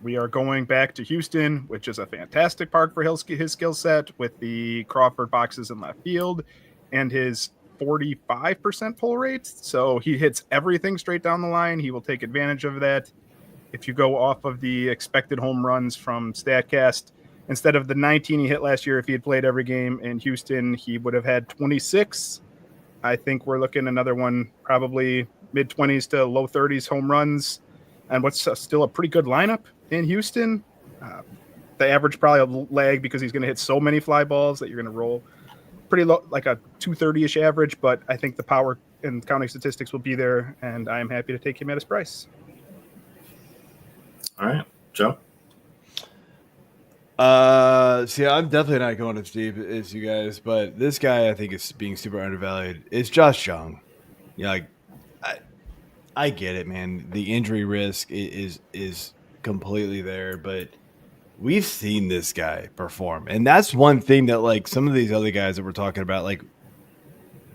S4: We are going back to Houston, which is a fantastic park for his skill set with the Crawford boxes in left field and his 45% pull rate. So he hits everything straight down the line. He will take advantage of that. If you go off of the expected home runs from StatCast, instead of the 19 he hit last year, if he had played every game in Houston, he would have had 26. I think we're looking another one, probably mid-20s to low 30s home runs. And what's still a pretty good lineup in Houston. The average probably lag because he's going to hit so many fly balls that you're going to roll pretty low, like a 230-ish average. But I think the power and counting statistics will be there, and I'm happy to take him at his price.
S3: All right, Joe.
S1: See, I'm definitely not going as deep as you guys, but this guy I think is being super undervalued. It's Josh Jung. Yeah, I get it, man. The injury risk is completely there, but we've seen this guy perform, and that's one thing that like some of these other guys that we're talking about, like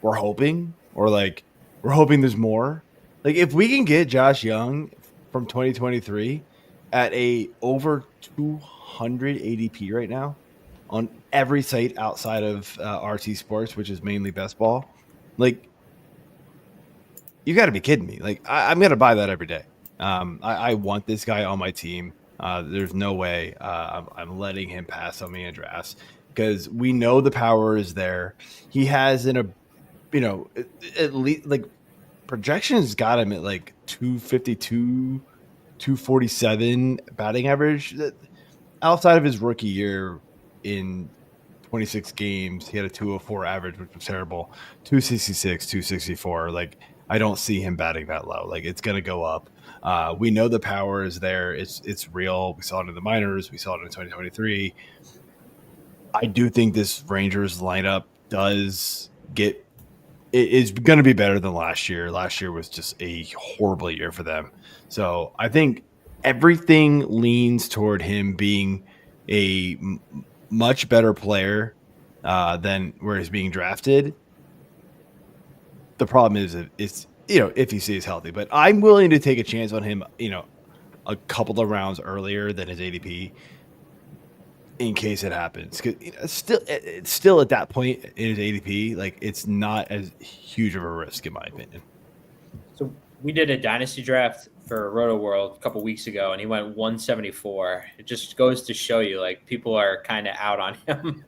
S1: we're hoping, or like we're hoping there's more. Like if we can get Josh Young from 2023 at a over 200 ADP right now on every site outside of RT Sports, which is mainly best ball, like you got to be kidding me. Like I'm going to buy that every day. I want this guy on my team. There's no way I'm letting him pass on me in drafts because we know the power is there. He has at least like projections got him at like 252, 247 batting average. Outside of his rookie year in 26 games, he had a 204 average, which was terrible. 266, 264. Like I don't see him batting that low. Like it's going to go up. We know the power is there. It's real. We saw it in the minors. We saw it in 2023. I do think this Rangers lineup is going to be better than last year. Last year was just a horrible year for them. So I think everything leans toward him being a much better player than where he's being drafted. The problem is it's if he stays healthy, but I'm willing to take a chance on him, a couple of rounds earlier than his ADP in case it happens. Cause it's still at that point in his ADP, like it's not as huge of a risk in my opinion.
S5: So we did a dynasty draft for Rotoworld a couple weeks ago, and he went 174. It just goes to show you, like, people are kind of out on him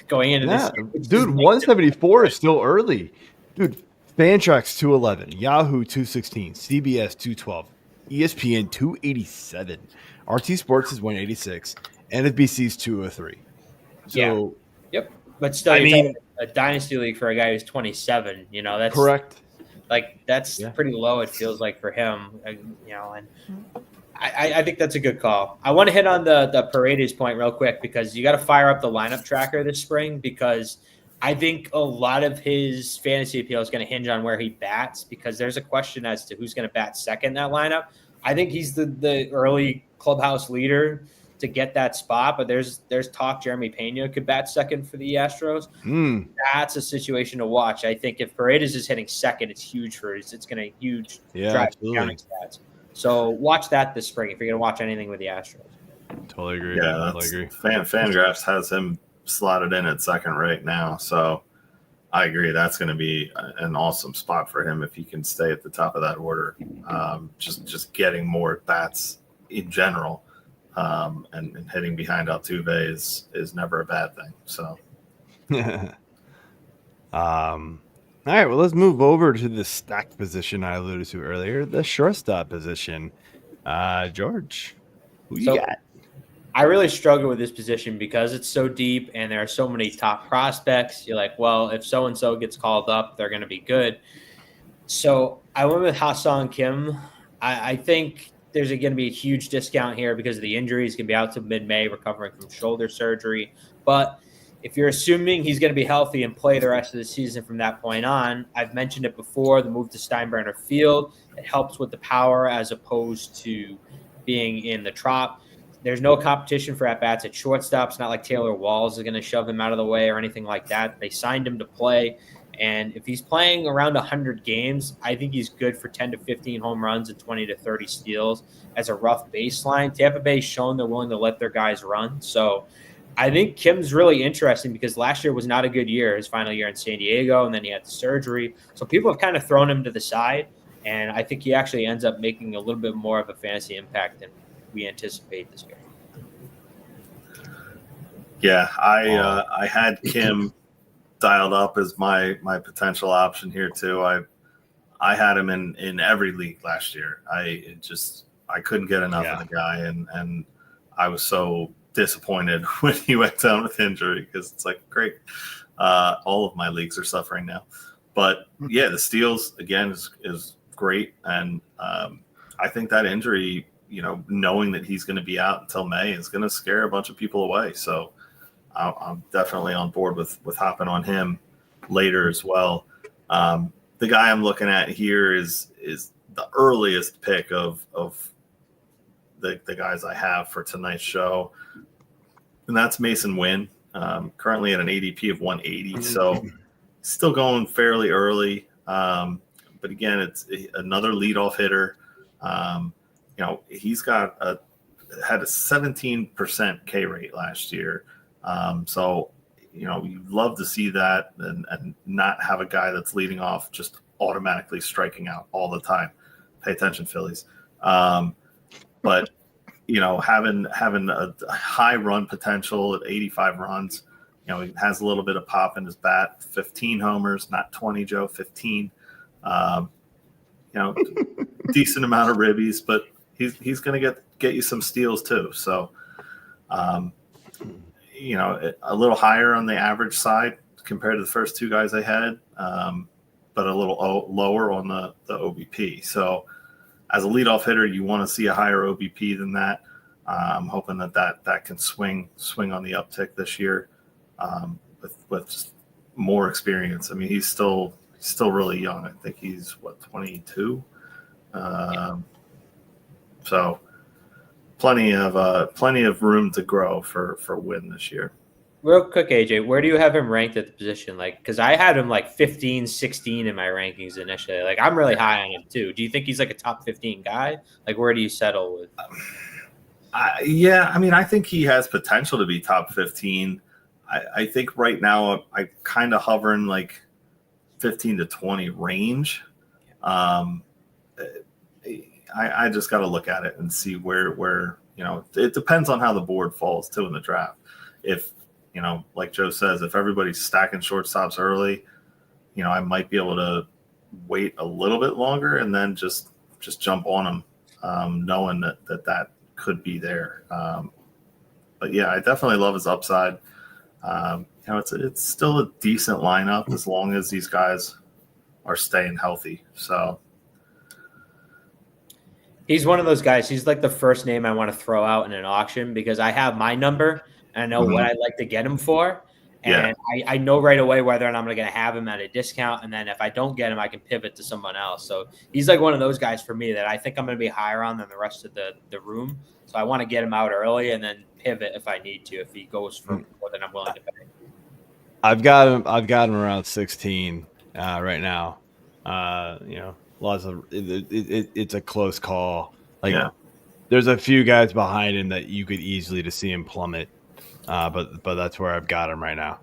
S5: going into this year,
S1: dude. 174 is still early, dude. Fantrax 211, Yahoo 216, CBS 212, ESPN 287, RT Sports is 186, NFBC's 203. So,
S5: yep. But still, I mean, a dynasty league for a guy who's 27. That's
S1: correct.
S5: Like that's pretty low. It feels like for him, and I think that's a good call. I want to hit on the Paredes point real quick because you got to fire up the lineup tracker this spring because I think a lot of his fantasy appeal is going to hinge on where he bats because there's a question as to who's going to bat second in that lineup. I think he's the early clubhouse leader to get that spot, but there's talk Jeremy Pena could bat second for the Astros. That's a situation to watch. I think if Paredes is hitting second, it's huge for it's going to huge drive counting stats. So watch that this spring if you're going to watch anything with the Astros.
S1: Totally agree.
S3: Yeah,
S1: totally agree.
S3: Fangraphs has him slotted in at second right now, so I agree. That's going to be an awesome spot for him if he can stay at the top of that order. Just getting more at bats in general. And hitting behind Altuve is never a bad thing. So,
S1: all right. Well, let's move over to the stacked position I alluded to earlier, the shortstop position. George, who you got?
S5: I really struggle with this position because it's so deep and there are so many top prospects. You're like, well, if so and so gets called up, they're going to be good. So I went with Ha-Seong Kim. I think there's going to be a huge discount here because of the injury. He's going to be out to mid-May recovering from shoulder surgery. But if you're assuming he's going to be healthy and play the rest of the season from that point on, I've mentioned it before, the move to Steinbrenner Field, it helps with the power as opposed to being in the Trop. There's no competition for at-bats at shortstop. It's not like Taylor Walls is going to shove him out of the way or anything like that. They signed him to play. And if he's playing around 100 games, I think he's good for 10 to 15 home runs and 20 to 30 steals as a rough baseline. Tampa Bay's shown they're willing to let their guys run. So I think Kim's really interesting because last year was not a good year, his final year in San Diego, and then he had the surgery. So people have kind of thrown him to the side, and I think he actually ends up making a little bit more of a fantasy impact than we anticipate this year.
S3: Yeah, I had Kim dialed up as my potential option here too. I had him in every league last year. I couldn't get enough of the guy, and I was so disappointed when he went down with injury because it's like great. All of my leagues are suffering now, but yeah, the steals again is great, and I think that injury, knowing that he's going to be out until May is going to scare a bunch of people away. So I'm definitely on board with hopping on him later as well. The guy I'm looking at here is the earliest pick of the guys I have for tonight's show, and that's Mason Wynn, currently at an ADP of 180. So still going fairly early. But again, it's another leadoff hitter. He's had a 17% K rate last year. So you'd love to see that and not have a guy that's leading off just automatically striking out all the time. Pay attention, Phillies. But having a high run potential at 85 runs, he has a little bit of pop in his bat. 15 homers, not 20, Joe. 15. Decent amount of ribbies, but he's going to get you some steals too. So, a little higher on the average side compared to the first two guys I had, but a little lower on the OBP. So, as a leadoff hitter, you want to see a higher OBP than that. I'm hoping that can swing on the uptick this year with just more experience. I mean, he's still really young. I think he's 22. So plenty of room to grow for win this year.
S5: Real quick, AJ, where do you have him ranked at the position? Because I had him 15, 16 in my rankings initially. I'm really high on him too. Do you think he's a top 15 guy? Where do you settle with?
S3: Yeah, I mean, I think he has potential to be top 15. I think right now I kind of hovering 15 to 20 range. I just got to look at it and see where it depends on how the board falls too in the draft. If like Joe says, if everybody's stacking shortstops early, I might be able to wait a little bit longer and then just jump on them, knowing that could be there. But yeah, I definitely love his upside. It's still a decent lineup as long as these guys are staying healthy. So
S5: he's one of those guys. He's the first name I want to throw out in an auction because I have my number and I know what I'd like to get him for. And I know right away whether or not I'm going to have him at a discount. And then if I don't get him, I can pivot to someone else. So he's one of those guys for me that I think I'm going to be higher on than the rest of the room. So I want to get him out early and then pivot if I need to, if he goes for more than I'm willing to pay.
S1: I've got him around 16 right now. Lots of it's a close call. There's a few guys behind him that you could easily to see him plummet. But that's where I've got him right now.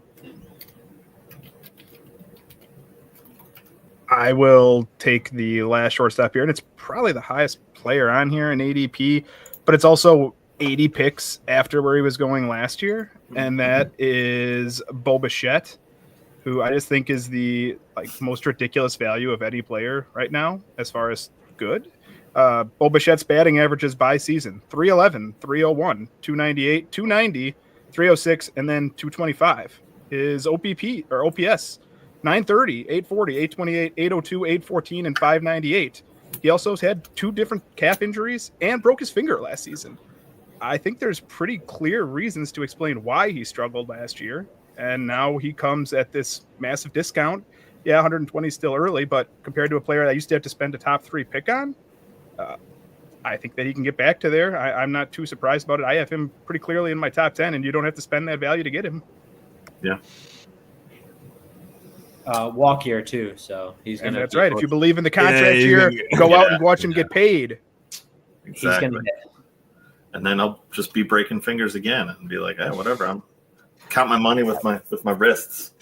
S4: I will take the last shortstop here, and it's probably the highest player on here in ADP, but it's also 80 picks after where he was going last year, and that is Bo Bichette, who I just think is the most ridiculous value of any player right now as far as good. Bo Bichette's batting averages by season: 311, 301, 298, 290. 306 and then 225. His OPP or OPS 930, 840, 828, 802, 814, and 598. He also has had two different calf injuries and broke his finger last season. I think there's pretty clear reasons to explain why he struggled last year, and now he comes at this massive discount. Yeah, 120 is still early, but compared to a player that used to have to spend a top 3 pick on, I think that he can get back to there. I'm not too surprised about it. I have him pretty clearly in my top 10, and you don't have to spend that value to get him.
S3: Yeah.
S5: Walk here too, so he's going to.
S4: That's right. If you believe in the contract here, go out and watch him get paid.
S3: Exactly. And then I'll just be breaking fingers again and be like, hey, whatever. I'm count my money with my wrists.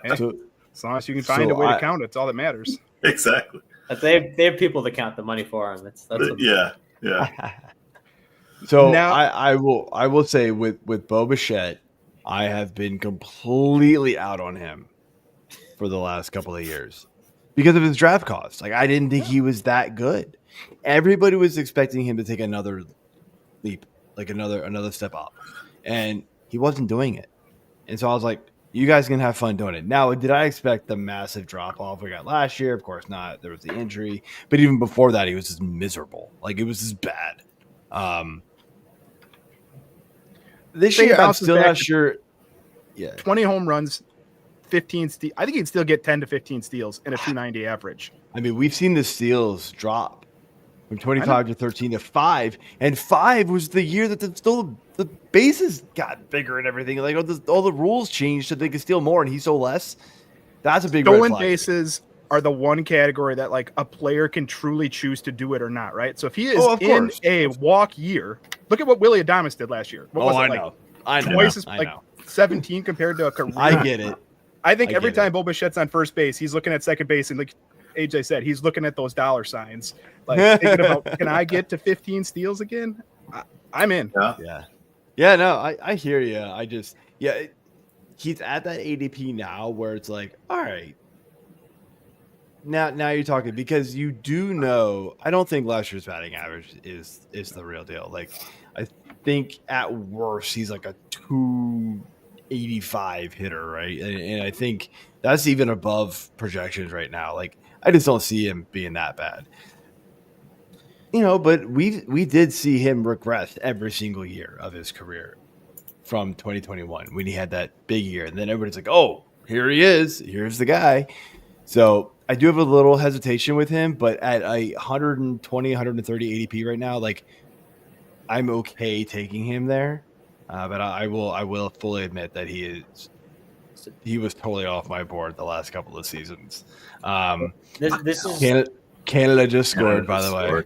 S4: As long as you can find a way to count it, it's all that matters.
S3: Exactly.
S5: They have people to count the money for him. That's
S3: yeah.
S1: So now, I will say with Bo Bichette, I have been completely out on him for the last couple of years because of his draft costs. I didn't think he was that good. Everybody was expecting him to take another leap, another step up, and he wasn't doing it. And so I was like, you guys can have fun doing it. Now, did I expect the massive drop-off we got last year? Of course not. There was the injury. But even before that, he was just miserable. It was just bad. This year, I'm still not sure. Yeah,
S4: 20 home runs, 15 steals. I think he'd still get 10 to 15 steals in a 290 average.
S1: I mean, we've seen the steals drop from 25 to 13 to 5. And 5 was the year that the bases got bigger and everything. All the rules changed so they could steal more, and he stole less. That's a big red
S4: stolen
S1: flag.
S4: bases are the one category that like a player can truly choose to do it or not, right? So if he is
S1: Oh, of
S4: in
S1: course.
S4: a walk year, look at what Willie Adames did last year. What was it,
S1: I
S4: like
S1: know. I know.
S4: twice as
S1: I
S4: like
S1: know.
S4: 17 compared to a career?
S1: I get it.
S4: I think
S1: I
S4: every
S1: get
S4: time Bo Bichette's on first base, he's looking at second base, and like AJ said, he's looking at those dollar signs, like thinking about, can I get to 15 steals again? I'm in.
S1: Yeah. No, I hear you. I just he's at that ADP now where it's like, all right, now you're talking, because you do know. I don't think last year's batting average is the real deal. Like, I think at worst he's like a 285 hitter, right? And I think that's even above projections right now. Like, I just don't see him being that bad. But we did see him regress every single year of his career from 2021 when he had that big year. And then everybody's like, oh, here he is. Here's the guy. So I do have a little hesitation with him, but at a 120, 130 ADP right now, like, I'm okay taking him there. But I will fully admit that he was totally off my board the last couple of seasons.
S5: This is
S1: Canada just scored, by the way.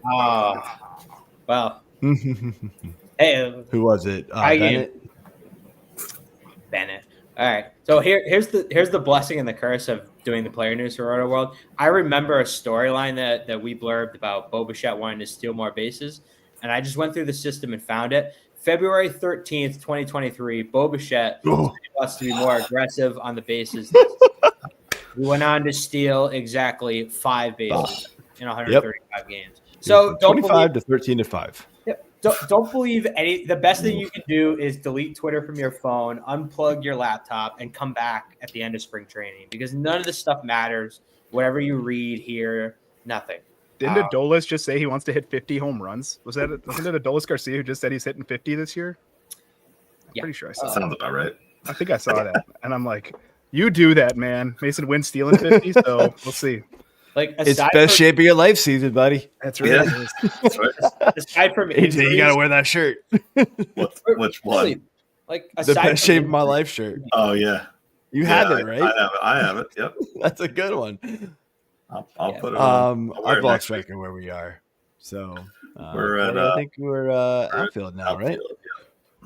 S5: Wow. Hey,
S1: who was it?
S5: Bennett. All right. So here's the blessing and the curse of doing the player news for Rotoworld. I remember a storyline that we blurbed about Bo Bichette wanting to steal more bases, and I just went through the system and found it. February 13th, 2023, Bo Bichette wants to be more aggressive on the bases. He went on to steal exactly 5 bases in 135 games. So
S1: 25 to 13 to 5.
S5: Don't believe any. The best thing you can do is delete Twitter from your phone, unplug your laptop, and come back at the end of spring training, because none of this stuff matters. Whatever you read here, nothing.
S4: Didn't Adolis just say he wants to hit 50 home runs? Wasn't it Adolis Garcia who just said he's hitting 50 this year? I'm pretty sure I saw that.
S3: Sounds about right.
S4: I think I saw that. And I'm like, you do that, man. Mason Wynn's stealing 50, so we'll see.
S5: Like,
S1: it's best shape of your life season, buddy.
S4: That's right.
S3: Yeah. That's right.
S5: Aside from
S1: AJ, you gotta wear that shirt.
S3: Which one?
S5: Like,
S1: the best shape of my life shirt.
S3: Oh yeah,
S1: you have it, right?
S3: I have it. Yep,
S1: that's a good one.
S3: I'll put it on.
S1: I've lost track of where we are. So
S3: we're at.
S1: I think we're outfield now, right?
S3: Yeah.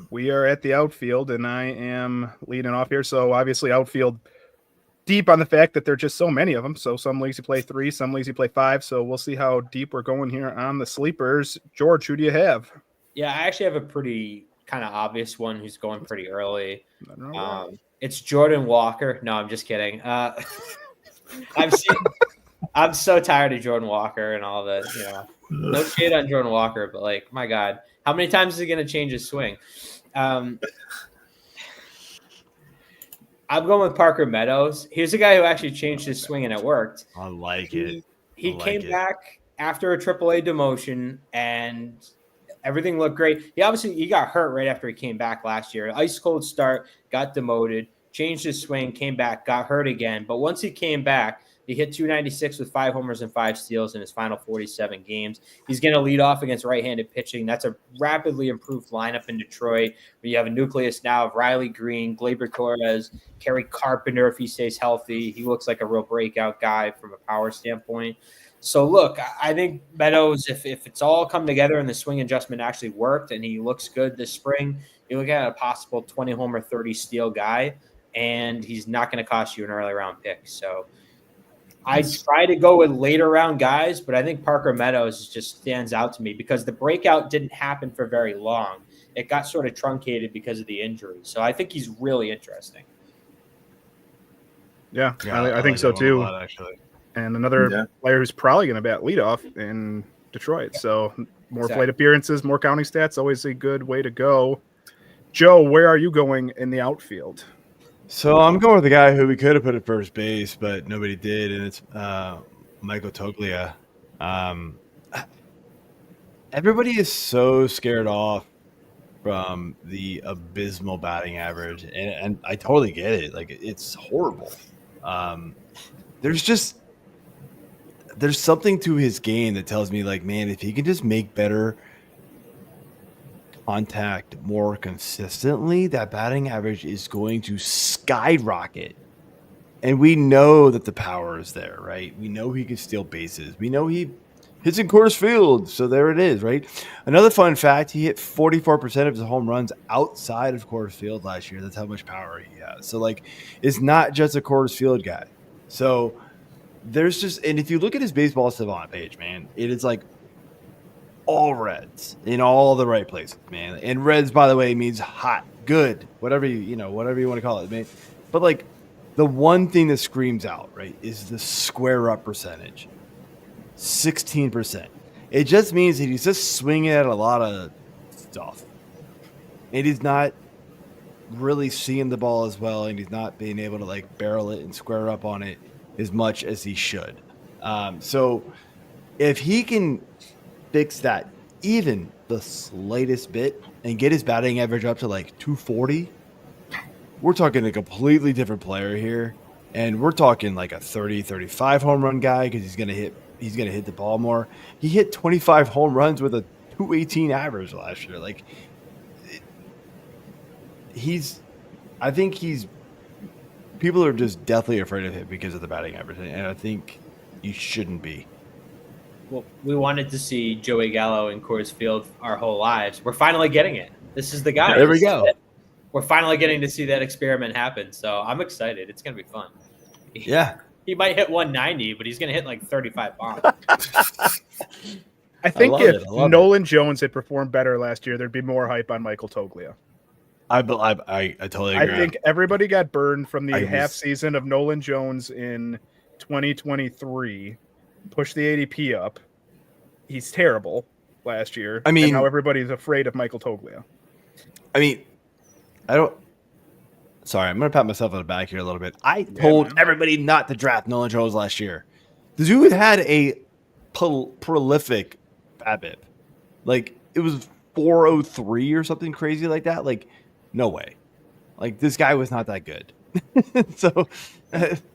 S4: We are at the outfield, and I am leading off here. So obviously, outfield deep on the fact that there are just so many of them. So some leagues you play 3, some leagues you play 5. So we'll see how deep we're going here on the sleepers. George, who do you have?
S5: Yeah, I actually have a pretty kind of obvious one who's going pretty early. It's Jordan Walker. No, I'm just kidding. I'm so tired of Jordan Walker and all that. No shade on Jordan Walker, but like, my God, how many times is he going to change his swing? I'm going with Parker Meadows. He's a guy who actually changed his swing and it worked.
S1: I like it.
S5: He came back after a AAA demotion and everything looked great. He got hurt right after he came back last year. Ice cold start, got demoted, changed his swing, came back, got hurt again. But once he came back, he hit 296 with 5 homers and 5 steals in his final 47 games. He's going to lead off against right-handed pitching. That's a rapidly improved lineup in Detroit, where you have a nucleus now of Riley Green, Gleyber Torres, Kerry Carpenter if he stays healthy. He looks like a real breakout guy from a power standpoint. So, look, I think Meadows, if it's all come together and the swing adjustment actually worked and he looks good this spring, you look at a possible 20-homer, 30-steal guy, and he's not going to cost you an early-round pick. So, I try to go with later round guys, but I think Parker Meadows just stands out to me because the breakout didn't happen for very long. It got sort of truncated because of the injury. So I think he's really interesting.
S4: Yeah, I think so too.
S1: Actually.
S4: And another player who's probably going to bat leadoff in Detroit. So more plate appearances, more counting stats, always a good way to go. Joe, where are you going in the outfield?
S1: So I'm going with the guy who we could have put at first base, but nobody did, and it's Michael Toglia. Everybody is so scared off from the abysmal batting average, and I totally get it. Like, it's horrible. There's something to his game that tells me, like, man, if he can just make better contact more consistently, that batting average is going to skyrocket. And we know that the power is there, right? We know he can steal bases. We know he hits in Coors Field. So there it is, right? Another fun fact, he hit 44% of his home runs outside of Coors Field last year. That's how much power he has. So, like, it's not just a Coors Field guy. So there's just, and if you look at his baseball savant page, man, it is like all reds in all the right places, man. And reds, by the way, means hot, good, whatever whatever you want to call it, man. But like the one thing that screams out, right, is the square up percentage, 16%. It just means that he's just swinging at a lot of stuff, and he's not really seeing the ball as well, and he's not being able to like barrel it and square up on it as much as he should. So if he can fix that even the slightest bit and get his batting average up to like 240, we're talking a completely different player here. And we're talking like a 30, 35 home run guy because he's going to hit the ball more. He hit 25 home runs with a 218 average last year. Like I think people are just deathly afraid of him because of the batting average. And I think you shouldn't be.
S5: Well, we wanted to see Joey Gallo in Coors Field our whole lives. We're finally getting it. This is the guy.
S1: There we go.
S5: We're finally getting to see that experiment happen. So I'm excited. It's going to be fun.
S1: Yeah.
S5: He might hit 190, but he's going to hit like 35 bombs.
S4: I think if Nolan Jones had performed better last year, there'd be more hype on Michael Toglia.
S1: I totally agree.
S4: I think everybody got burned from the half season of Nolan Jones in 2023. Push the ADP up. He's terrible last year.
S1: I mean,
S4: and now everybody's afraid of Michael Toglia.
S1: I mean, sorry, I'm going to pat myself on the back here a little bit. I told everybody not to draft Nolan Jones last year. The dude had a prolific BABIP. Like, it was 403 or something crazy like that. Like, no way. Like, this guy was not that good. So,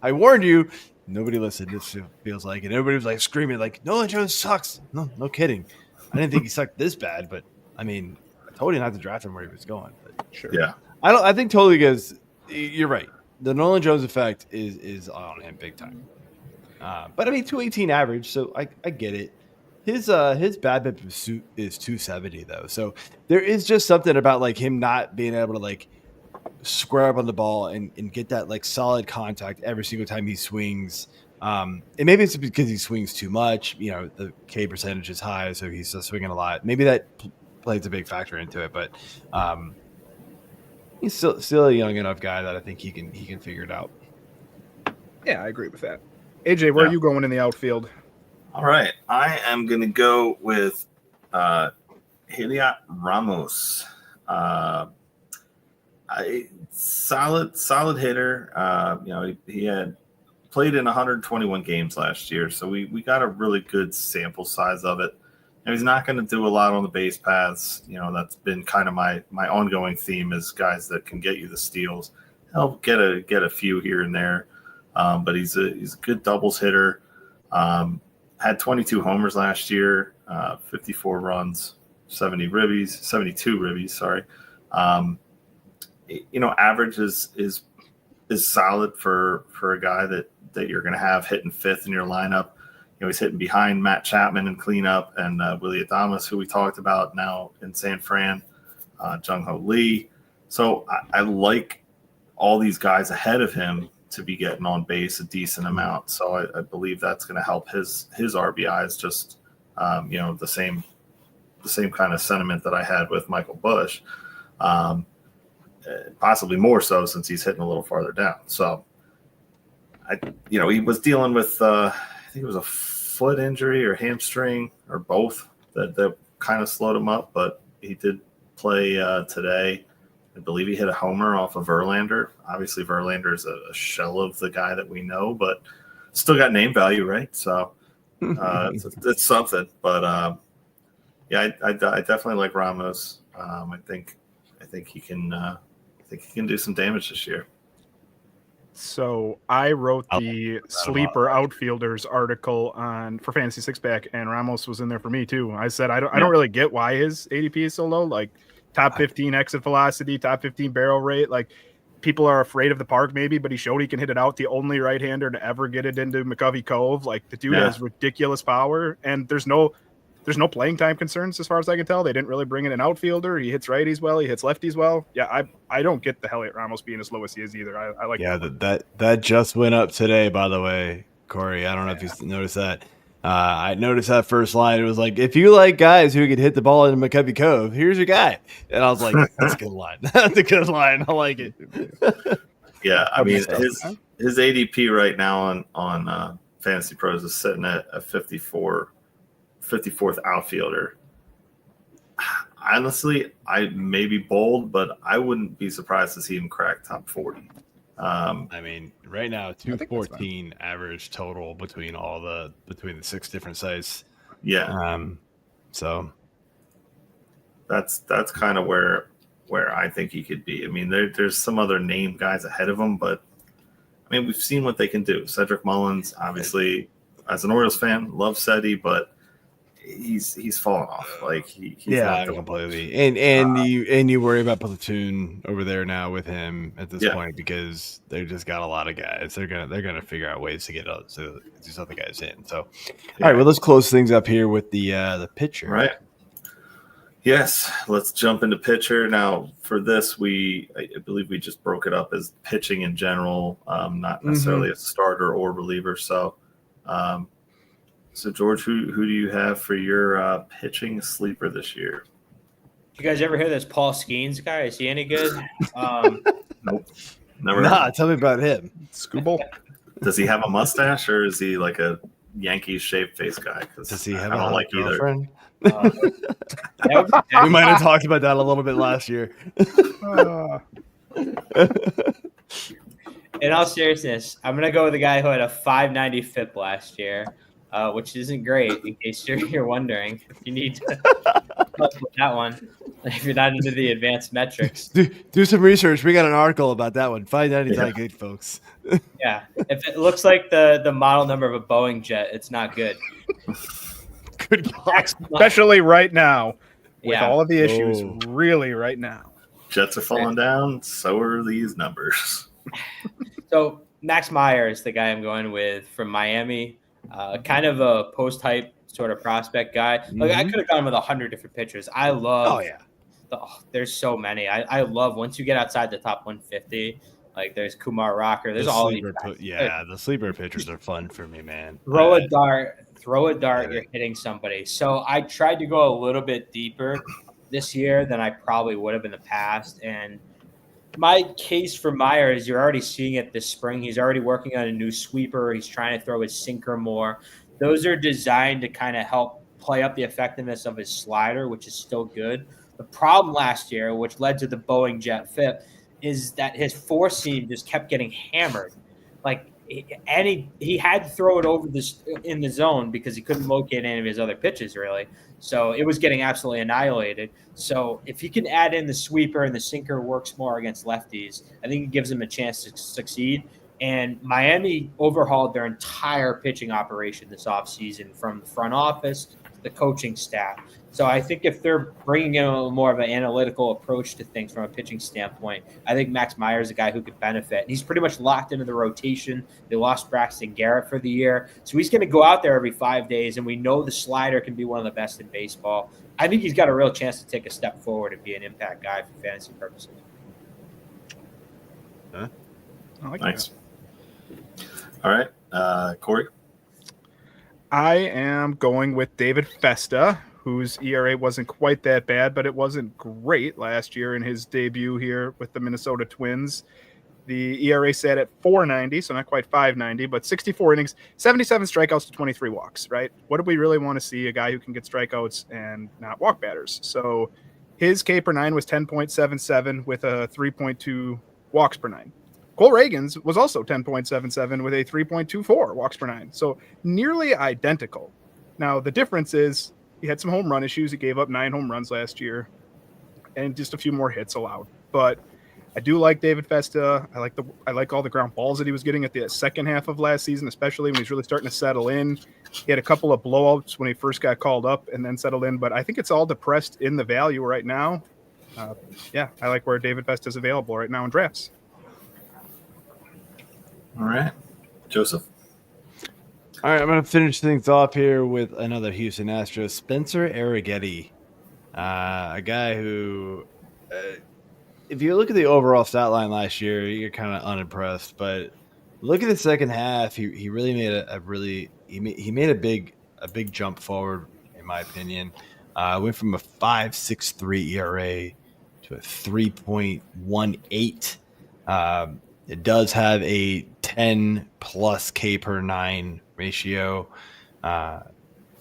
S1: I warned you. Nobody listened. This feels like, and everybody was like screaming, like, Nolan Jones sucks. No kidding. I didn't think he sucked this bad, but I mean, I told you not to draft him where he was going. But
S3: sure. Yeah.
S1: I think totally because you're right. The Nolan Jones effect is on him big time. But I mean, 218 average, so I get it. His BABIP is 270 though, so there is just something about like him not being able to like square up on the ball and get that like solid contact every single time he swings. And maybe it's because he swings too much. You know, the K percentage is high, so he's just swinging a lot. Maybe that plays a big factor into it, but he's still a young enough guy that I think he can figure it out.
S4: Yeah, I agree with that. AJ, where are you going in the outfield?
S3: All right, I am going to go with Heliot Ramos. Solid hitter. He had played in 121 games last year, so we got a really good sample size of it. And he's not going to do a lot on the base paths. You know, that's been kind of my ongoing theme is guys that can get you the steals. He'll get a few here and there, but he's a good doubles hitter. Had 22 homers last year, 54 runs, 72 ribbies. Sorry. Average is solid for a guy that you're going to have hitting fifth in your lineup. He's hitting behind Matt Chapman in cleanup and Willie Adames, who we talked about now in San Fran, Jung-Ho Lee. So I like all these guys ahead of him to be getting on base a decent amount. So I believe that's going to help his RBIs. Just the same kind of sentiment that I had with Michael Busch. Possibly more so since he's hitting a little farther down. So, he was dealing with, I think it was a foot injury or hamstring or both that kind of slowed him up, but he did play today. I believe he hit a homer off of Verlander. Obviously, Verlander is a shell of the guy that we know, but still got name value, right? So it's something. But I definitely like Ramos. I think he can do some damage this year.
S4: So I wrote the sleeper outfielders article for Fantasy Six Pack, and Ramos was in there for me too. I said I don't really get why his ADP is so low. Like top 15 exit velocity, top 15 barrel rate. Like people are afraid of the park maybe, but he showed he can hit it out. The only right-hander to ever get it into McCovey Cove. Like, the dude has ridiculous power, and there's no playing time concerns as far as I can tell. They didn't really bring in an outfielder. He hits righties well. He hits lefties well. Yeah, I don't get the Heliot Ramos being as low as he is either. I like.
S1: Yeah, that just went up today, by the way, Corey. I don't know if you noticed that. I noticed that first line. It was like, if you like guys who could hit the ball into McCovey Cove, here's your guy. And I was like, that's a good line. That's a good line. I like it.
S3: Yeah, I mean, his ADP right now on Fantasy Pros is sitting at a 54th outfielder. Honestly, I may be bold, but I wouldn't be surprised to see him crack top 40.
S1: I mean, right now, 214 average total between the 6 different sites.
S3: Yeah.
S1: So
S3: that's kind of where I think he could be. I mean, there's some other name guys ahead of him, but I mean, we've seen what they can do. Cedric Mullins, obviously, as an Orioles fan, love Cedi, but he's fallen off. Like he's not
S1: completely. And you worry about platoon over there now with him at this point because they just got a lot of guys. They're gonna figure out ways to get these other guys in. So, all right, well, let's close things up here with the pitcher.
S3: Right. Yes, let's jump into pitcher now. For this, I believe we just broke it up as pitching in general, not necessarily a starter or reliever. So. So, George, who do you have for your pitching sleeper this year?
S5: You guys ever hear this Paul Skeens guy? Is he any good?
S3: Nope. Never.
S1: Nah, tell me about him.
S4: Scooble.
S3: Does he have a mustache, or is he like a Yankees shaved face guy?
S1: Does he have
S3: I don't like
S1: girlfriend?
S3: Either.
S1: We might have talked about that a little bit last year.
S5: In all seriousness, I'm going to go with the guy who had a 590 FIP last year. Which isn't great, in case you're wondering. If you need to help with that one, if you're not into the advanced metrics.
S1: Do some research. We got an article about that one. 590 is not good, folks.
S5: Yeah. If it looks like the model number of a Boeing jet, it's not good.
S1: Good God.
S4: Especially right now, with all of the issues, really right now.
S3: Jets are falling down, so are these numbers.
S5: So Max Meyer is the guy I'm going with from Miami. Kind of a post-hype sort of prospect guy. Like I could have gone with 100 different pitchers. I love. There's so many. I love once you get outside the top 150. Like there's Kumar Rocker. There's all these.
S1: The sleeper pitchers are fun for me, man.
S5: Throw a dart. You're hitting somebody. So I tried to go a little bit deeper this year than I probably would have in the past. And my case for Meyer is you're already seeing it this spring. He's already working on a new sweeper. He's trying to throw his sinker more. Those are designed to kind of help play up the effectiveness of his slider, which is still good. The problem last year, which led to the Boeing jet FIP, is that his four seam just kept getting hammered. Like, and he had to throw it over this in the zone because he couldn't locate any of his other pitches really. So it was getting absolutely annihilated. So if he can add in the sweeper and the sinker works more against lefties, I think it gives him a chance to succeed. And Miami overhauled their entire pitching operation this offseason, from the front office to the coaching staff. So I think if they're bringing in a little more of an analytical approach to things from a pitching standpoint, I think Max Meyer is a guy who could benefit. He's pretty much locked into the rotation. They lost Braxton Garrett for the year. So he's going to go out there every 5 days, and we know the slider can be one of the best in baseball. I think he's got a real chance to take a step forward and be an impact guy for fantasy purposes.
S3: Huh? Nice. All right. Corey?
S4: I am going with David Festa, whose ERA wasn't quite that bad, but it wasn't great last year in his debut here with the Minnesota Twins. The ERA sat at 4.90, so not quite 5.90, but 64 innings, 77 strikeouts to 23 walks, right? What do we really want to see? A guy who can get strikeouts and not walk batters. So his K per nine was 10.77 with a 3.2 walks per nine. Cole Reagan's was also 10.77 with a 3.24 walks per nine. So nearly identical. Now, the difference is he had some home run issues. He gave up 9 home runs last year and just a few more hits allowed. But I do like David Festa. I like all the ground balls that he was getting at the second half of last season, especially when he's really starting to settle in. He had a couple of blowouts when he first got called up and then settled in, but I think it's all depressed in the value right now. I like where David Festa is available right now in drafts.
S3: All right, Joseph.
S1: All right, I'm going to finish things off here with another Houston Astros, Spencer Arrighetti, a guy who, if you look at the overall stat line last year, you're kind of unimpressed. But look at the second half; he really made he made a big jump forward, in my opinion. Went from a 5.63 ERA to a 3.18. It does have a 10 plus K per 9 ratio.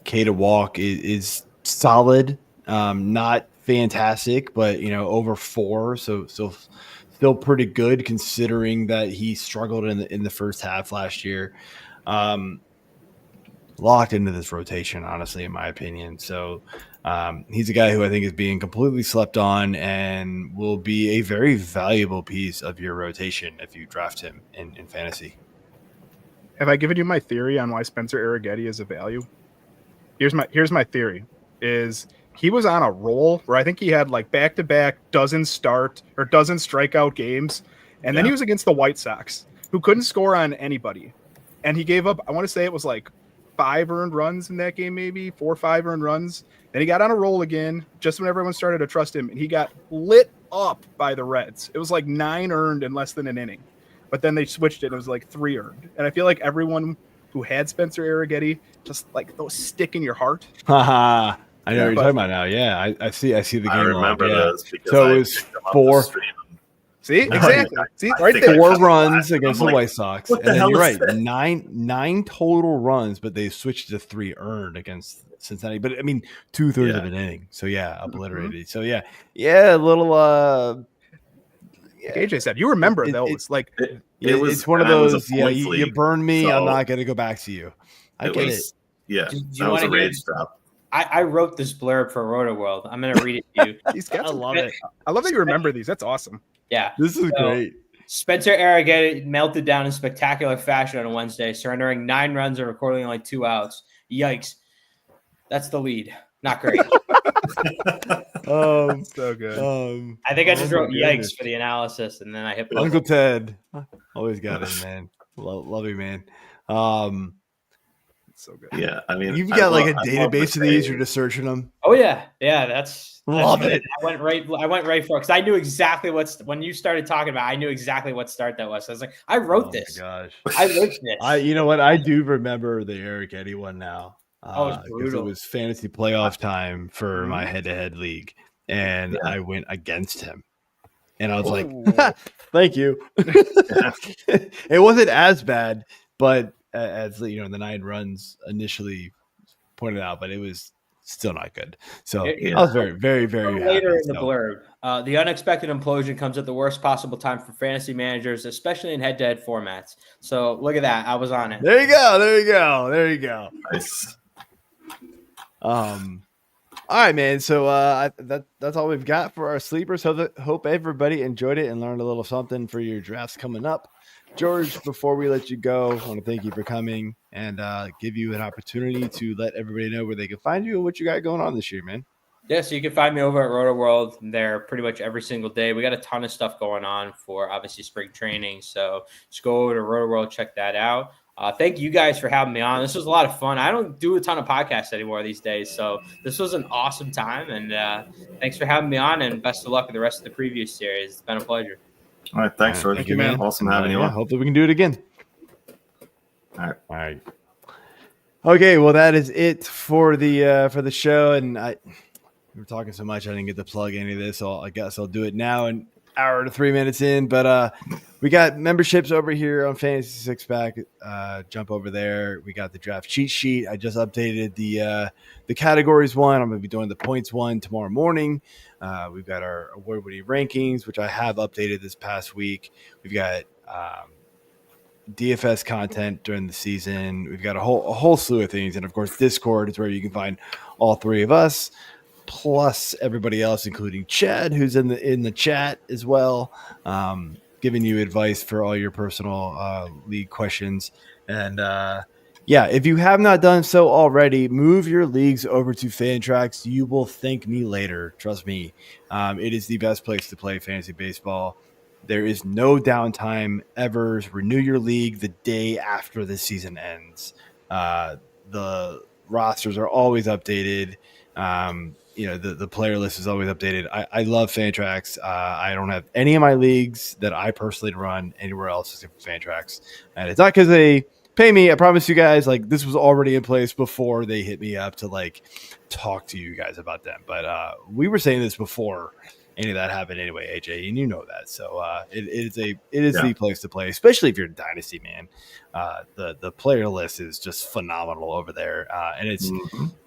S1: K to walk is solid, not fantastic, but over 4, so still pretty good considering that he struggled in the first half last year. Locked into this rotation, honestly, in my opinion. So he's a guy who I think is being completely slept on and will be a very valuable piece of your rotation if you draft him in fantasy.
S4: Have I given you my theory on why Spencer Arrighetti is a value? Here's my theory: is he was on a roll where I think he had like back-to-back dozen strikeout games, and then he was against the White Sox, who couldn't score on anybody, and he gave up. I want to say it was like 5 earned runs in that game, maybe 4 or 5 earned runs. Then he got on a roll again, just when everyone started to trust him, and he got lit up by the Reds. It was like 9 earned in less than an inning, but then they switched it. And it was like 3 earned, and I feel like everyone who had Spencer Arrighetti, just like those stick in your heart.
S1: I know what you're talking about now. Yeah, I see the game.
S3: I remember those.
S1: So it was 4.
S4: See, exactly. See, right there.
S1: 4 runs against the White Sox, and then you're right,
S3: that?
S1: 9 total runs, but they switched to 3 earned against Cincinnati. But I mean, 2/3 of an inning. So obliterated. Mm-hmm. So a little.
S4: Like AJ said, you remember those?
S1: It's one of those. You burned me. So I'm not going to go back to you. I get it.
S3: Yeah, that was a rage drop.
S5: I wrote this blurb for Rotoworld. I'm going to read it to you.
S4: I love it. I love that you remember these. That's awesome.
S5: Yeah,
S1: this is great.
S5: Spencer Arrighetti melted down in spectacular fashion on Wednesday, surrendering 9 runs and recording only 2 outs. Yikes! That's the lead. Not great.
S4: So good.
S5: I think I just wrote yikes for the analysis, and then I hit
S1: Uncle Ted. Always got it, man. Love you, man.
S4: So good.
S3: Yeah, I mean,
S1: you've got like a database of these. You're just searching them.
S5: Oh yeah. That's
S1: love it.
S5: I went right for it because I knew exactly when you started talking about. I knew exactly what start that was. So I was like, I wrote this.
S1: My gosh,
S5: I wrote this.
S1: You know what? I do remember the Arrighetti one now.
S5: Because
S1: it was fantasy playoff time for my head-to-head league, and I went against him, and I was like, "Thank you." It wasn't as bad, but as the 9 runs initially pointed out, but it was still not good. So I was very, very, very happy.
S5: Later in the blurb, the unexpected implosion comes at the worst possible time for fantasy managers, especially in head-to-head formats. So look at that. I was on it.
S1: There you go.
S3: Nice.
S1: All right, man. So that's all we've got for our sleepers. Hope everybody enjoyed it and learned a little something for your drafts coming up. George, before we let you go, I want to thank you for coming and give you an opportunity to let everybody know where they can find you and what you got going on this year, man.
S5: Yeah, so you can find me over at Rotoworld. There pretty much every single day. We got a ton of stuff going on for obviously spring training. So just go over to Rotoworld, check that out. Thank you guys for having me on. This was a lot of fun. I don't do a ton of podcasts anymore these days, so this was an awesome time. And thanks for having me on, and best of luck with the rest of the preview series. It's been a pleasure.
S3: All right, thanks, George.
S1: Thank you, man.
S3: Awesome having you on.
S1: Hopefully we can do it again.
S3: All
S1: right. Okay, well that is it for the show, and we were talking so much I didn't get to plug any of this, so I guess I'll do it now. An hour to 3 minutes in, but we got memberships over here on Fantasy Six Pack. Jump over there. We got the draft cheat sheet. I just updated the categories one. I'm going to be doing the points one tomorrow morning. We've got our award-winning rankings, which I have updated this past week. We've got DFS content during the season. We've got a whole slew of things, and of course, Discord is where you can find all 3 of us, plus everybody else, including Chad, who's in the chat as well, giving you advice for all your personal league questions. And if you have not done so already, move your leagues over to Fantrax. You will thank me later. Trust me. It is the best place to play fantasy baseball. There is no downtime ever. Renew your league the day after the season ends. The rosters are always updated. The player list is always updated. I love Fantrax. I don't have any of my leagues that I personally run anywhere else except for Fantrax. And it's not because they pay me. I promise you guys, like, this was already in place before they hit me up to like talk to you guys about them. But we were saying this before any of that happened anyway, AJ, and you know that. So it is the place to play, especially if you're in Dynasty, man. The player list is just phenomenal over there, and it's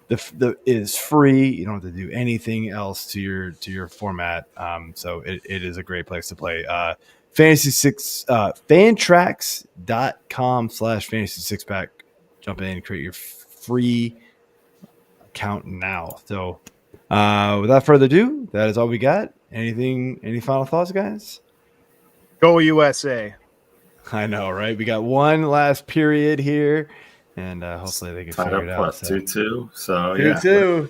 S1: it is free. You don't have to do anything else to your format. So it is a great place to play. Fantrax.com/fantasy6pack. Jump in, create your free account now. So without further ado, that is all we got. Any final thoughts, guys?
S4: Go USA.
S1: I know, right? We got one last period here, and hopefully they can figure it out.
S3: 2-2. So
S1: 2-2.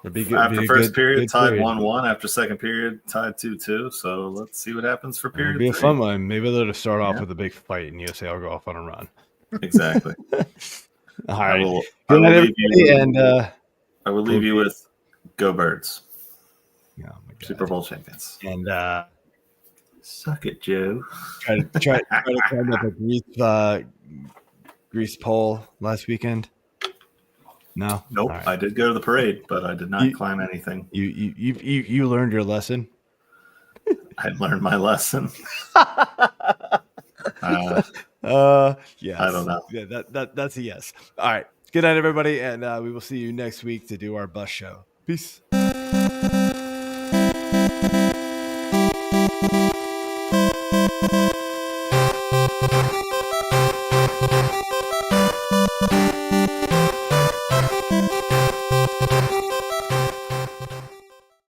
S1: It'd be good.
S3: After first period, tied
S1: period.
S3: 1-1. After second period, tied 2-2. So let's see what happens for period.
S1: It'll be a fun one. Maybe they'll start off with a big fight, and USA will go off on a run.
S3: Exactly.
S1: All right.
S3: I will leave you with Go Birds.
S1: Oh my God.
S3: Super Bowl champions.
S1: And
S3: suck it, Joe.
S1: try to climb up a grease pole last weekend. No,
S3: nope. Right. I did go to the parade, but I did not climb anything.
S1: You learned your lesson.
S3: I learned my lesson.
S1: Yes.
S3: I don't know.
S1: Yeah, that's a yes. All right. Good night, everybody, and we will see you next week to do our bus show. Peace.